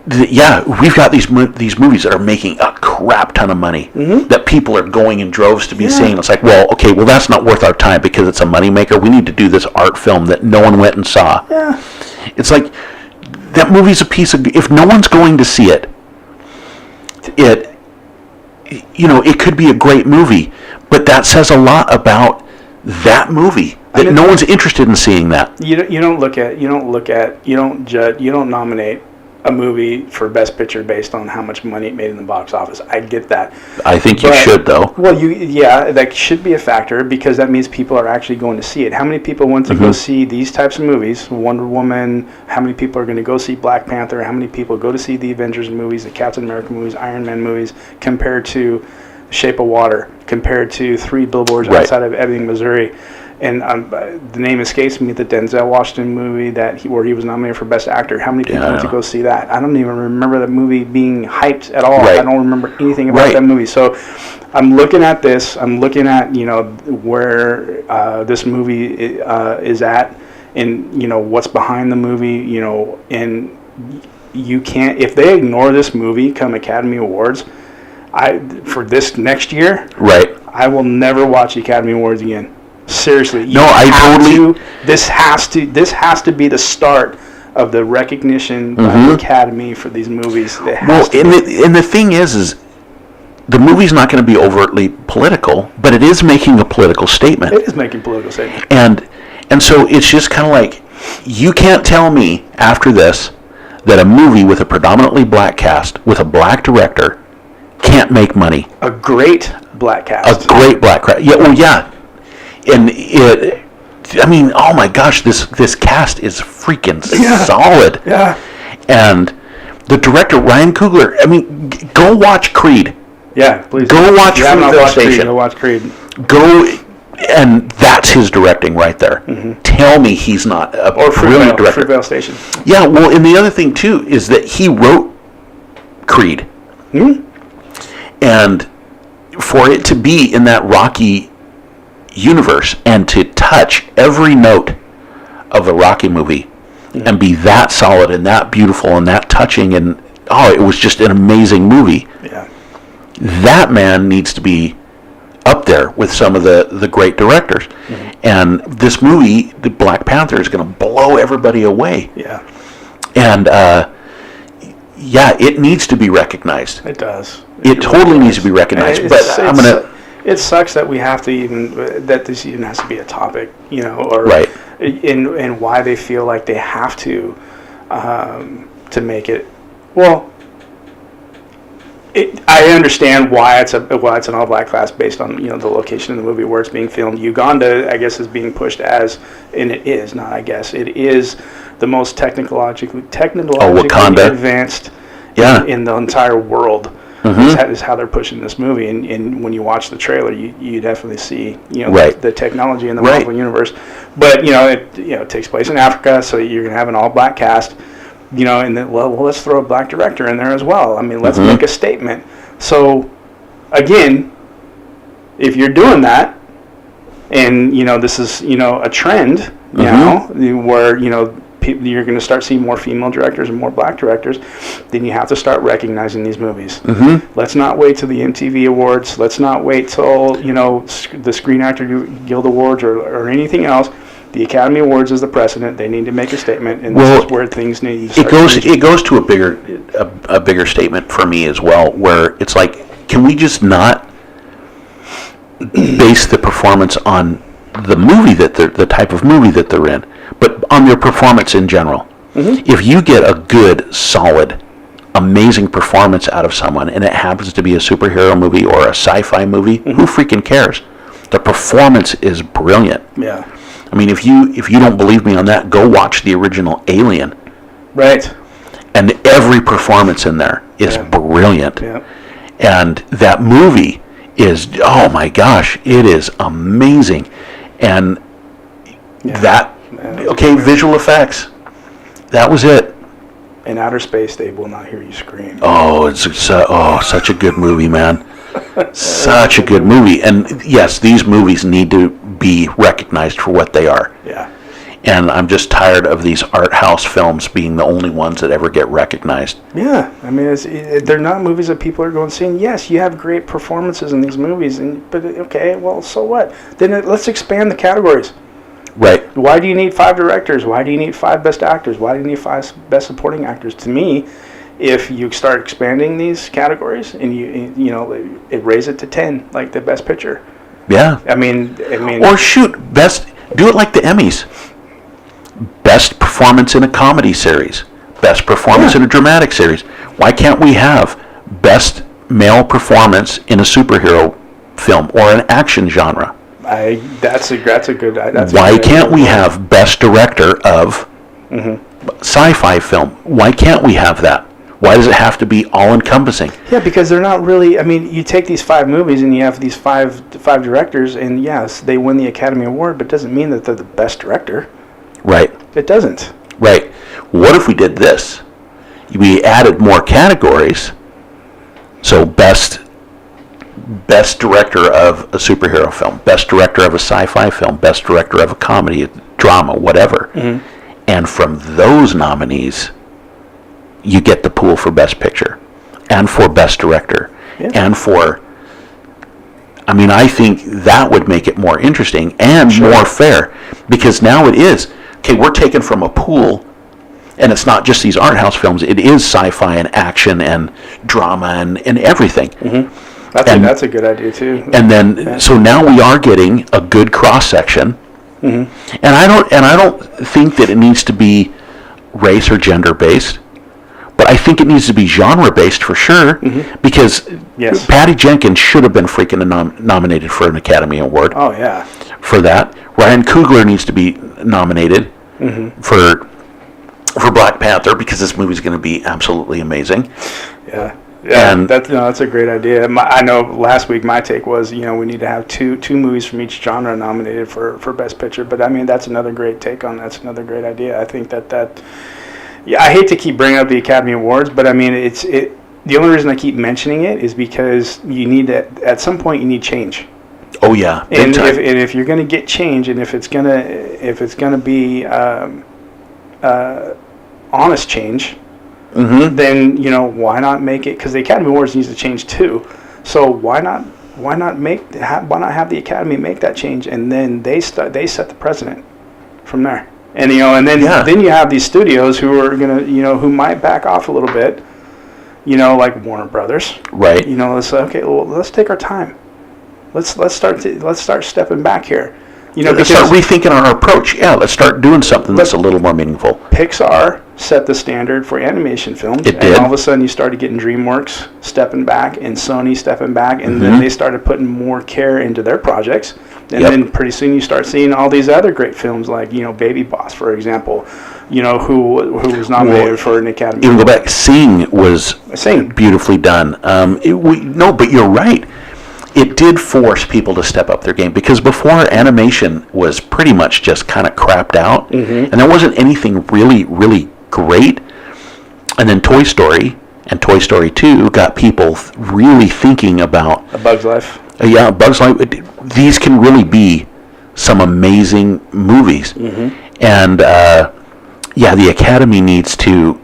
we've got these movies that are making a crap ton of money that people are going in droves to be seeing. It's like, well, that's not worth our time because it's a moneymaker. We need to do this art film that no one went and saw. Yeah, it's like that movie's a piece of. If no one's going to see it. It could be a great movie, but that says a lot about that movie. That no one's interested in seeing that. You don't judge, you don't nominate a movie for Best Picture based on how much money it made in the box office. I get that. I think you should, though. Well, that should be a factor because that means people are actually going to see it. How many people went to go see these types of movies? Wonder Woman. How many people are going to go see Black Panther? How many people go to see the Avengers movies, the Captain America movies, Iron Man movies, compared to Shape of Water, compared to Three Billboards Outside of Ebbing, Missouri? And the name escapes me, the Denzel Washington movie where he was nominated for Best Actor. How many people went to go see that? I don't even remember the movie being hyped at all. Right. I don't remember anything about that movie. So I'm looking at this. I'm looking at, where this movie is at and, what's behind the movie, and you can't, if they ignore this movie come Academy Awards, for this next year, I will never watch the Academy Awards again. Seriously, this has to be the start of the recognition by the Academy for these movies. And the thing is the movie's not going to be overtly political, but it is making a political statement. It is making a political statement, and so it's just kind of like you can't tell me after this that a movie with a predominantly black cast with a black director can't make money. A great black cast. Yeah. Well, yeah. And oh my gosh, this cast is freaking solid. Yeah. And the director, Ryan Coogler, go watch Creed. Yeah, please. Go watch Fruitvale Station. Go watch Creed. And that's his directing right there. Tell me he's not a brilliant director. Fruitvale Station. Yeah, well, and the other thing, too, is that he wrote Creed. And for it to be in that Rocky universe and to touch every note of a Rocky movie and be that solid and that beautiful and that touching and it was just an amazing movie. Yeah. That man needs to be up there with some of the great directors. And this movie, the Black Panther, is going to blow everybody away. Yeah. And it needs to be recognized. It does. It totally needs to be recognized. It sucks that we have to that this even has to be a topic, or in why they feel like they have to make it. Well, I understand why it's an all black class based on the location of the movie where it's being filmed. Uganda, I guess, is being pushed as, and it is not. I guess it is the most technologically advanced in the entire world. Is how they're pushing this movie, and when you watch the trailer, you definitely see the technology in the Marvel universe. But it takes place in Africa, so you're gonna have an all-black cast, and then let's throw a black director in there as well. I mean, let's make a statement. So again, if you're doing that, and this is a trend now where you're going to start seeing more female directors and more black directors, then you have to start recognizing these movies. Let's not wait till the MTV Awards. Let's not wait till the Screen Actor Guild Awards or anything else. The Academy Awards is the precedent. They need to make a statement, and this is where things need to start changing. It goes to a bigger statement for me as well, where it's like, can we just not base the performance on the movie the type of movie that they're in, but on their performance in general? If you get a good, solid, amazing performance out of someone, and it happens to be a superhero movie or a sci-fi movie, who freaking cares? The performance is brilliant. Yeah. I mean, if you don't believe me on that, go watch the original Alien. Right. And every performance in there is brilliant. Yeah. And that movie is, oh my gosh, it is amazing. And visual effects. That was it. In outer space, they will not hear you scream. Oh, it's such a good movie, man. Such a good movie. And yes, these movies need to be recognized for what they are. Yeah. And I'm just tired of these art house films being the only ones that ever get recognized. Yeah, I mean, they're not movies that people are going to see. And yes, you have great performances in these movies, but okay, well, so what? Then let's expand the categories. Right. Why do you need 5 directors? Why do you need 5 best actors? Why do you need 5 best supporting actors? To me, if you start expanding these categories and it raise it to 10, like the best picture. Yeah. I mean. Or do it like the Emmys. Best performance in a comedy series. Best performance in a dramatic series. Why can't we have best male performance in a superhero film or an action genre? That's a good. Why can't we have best director of sci-fi film? Why can't we have that? Why does it have to be all-encompassing? Yeah, because they're not really. I mean, you take these 5 movies and you have these five directors, and yes, they win the Academy Award, but it doesn't mean that they're the best director. Right. It doesn't. Right. What if we did this? We added more categories. So best director of a superhero film, best director of a sci-fi film, best director of a comedy, drama, whatever. And from those nominees, you get the pool for best picture and for best director and for, I mean, I think that would make it more interesting and more fair, because now it is, okay, we're taken from a pool, and it's not just these art house films, it is sci-fi and action and drama and everything. That's a good idea too. And then, so now we are getting a good cross-section, and I don't think that it needs to be race or gender-based, but I think it needs to be genre-based for sure, because Patty Jenkins should have been freaking nominated for an Academy Award. Oh, yeah. For that. Ryan Coogler needs to be nominated for Black Panther, because this movie's going to be absolutely amazing. Yeah. Yeah, that's a great idea. I know last week my take was, we need to have two movies from each genre nominated for Best Picture. But I mean, that's another great take on. That's another great idea. I think that I hate to keep bringing up the Academy Awards, but I mean, the only reason I keep mentioning it is because you need to, at some point, you need change. Oh yeah, and if you're going to get change, and if it's gonna be honest change. Then why not make it? Because the Academy Awards needs to change too. So why not have the Academy make that change, and then they set the precedent from there. And then you have these studios who are gonna who might back off a little bit, like Warner Brothers. Right. Let's say, okay, well, let's take our time. Let's start stepping back here. Let's start rethinking our approach. Yeah, let's start doing something that's a little more meaningful. Pixar set the standard for animation films. It did. And all of a sudden you started getting DreamWorks stepping back and Sony stepping back, and then they started putting more care into their projects. And then pretty soon you start seeing all these other great films like, Baby Boss, for example. who was nominated for an Academy. Even go back, Sing was Sing. beautifully done. No, but you're right. It did force people to step up their game, because before, animation was pretty much just kind of crapped out, and there wasn't anything really, really great. And then Toy Story and Toy Story 2 got people really thinking about A Bug's Life. Bug's Life. These can really be some amazing movies, and the Academy needs to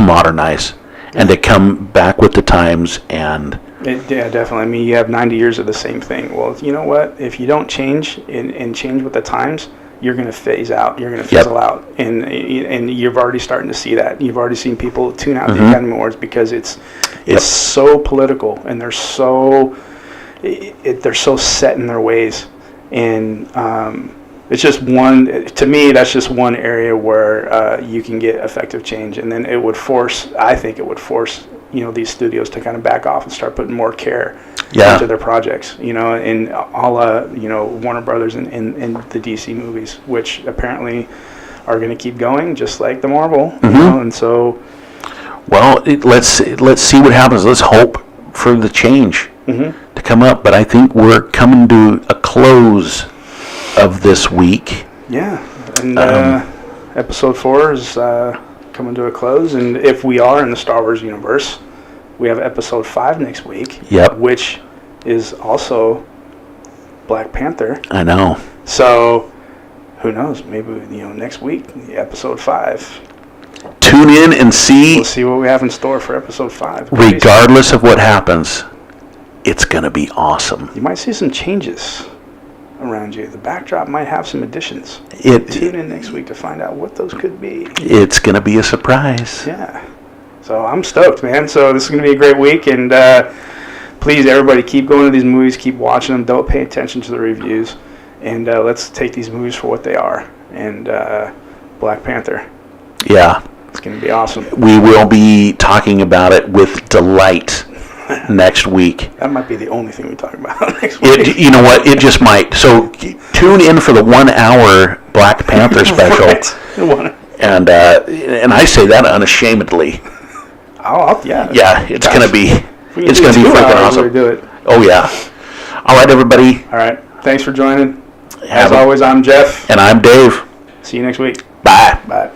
modernize and to come back with the times. And Yeah, definitely. I mean, you have 90 years of the same thing. Well, you know what? If you don't change and change with the times, you're going to phase out. You're going to fizzle out. And you've already starting to see that. You've already seen people tune out the Academy Awards because it's so political, and they're so set in their ways. And it's just to me, that's just one area where you can get effective change. And then I think it would force these studios to kind of back off and start putting more care into their projects, and all Warner Brothers and the DC movies, which apparently are going to keep going just like the Marvel, and so. Well, let's see what happens. Let's hope for the change to come up. But I think we're coming to a close of this week. Yeah, and episode 4 is coming to a close, and if we are in the Star Wars universe, we have episode 5 next week. Yep. Which is also Black Panther. I know. So, who knows? Maybe next week, episode 5. Tune in and see. We'll see what we have in store for episode 5. Regardless of what happens, it's going to be awesome. You might see some changes around you. The backdrop might have some additions. Tune in next week to find out what those could be. It's going to be a surprise. Yeah. So I'm stoked, man. So this is going to be a great week, and please, everybody, keep going to these movies, keep watching them. Don't pay attention to the reviews, and let's take these movies for what they are. And Black Panther. Yeah. It's going to be awesome. We will be talking about it with delight next week. That might be the only thing we talk about next week. You know what? It just might. So tune in for the 1 hour Black Panther special. Right. And I say that unashamedly. Yeah, it's going to be freaking awesome. Do it. Oh yeah. All right, everybody. All right. Thanks for joining. As always, I'm Jeff. And I'm Dave. See you next week. Bye. Bye.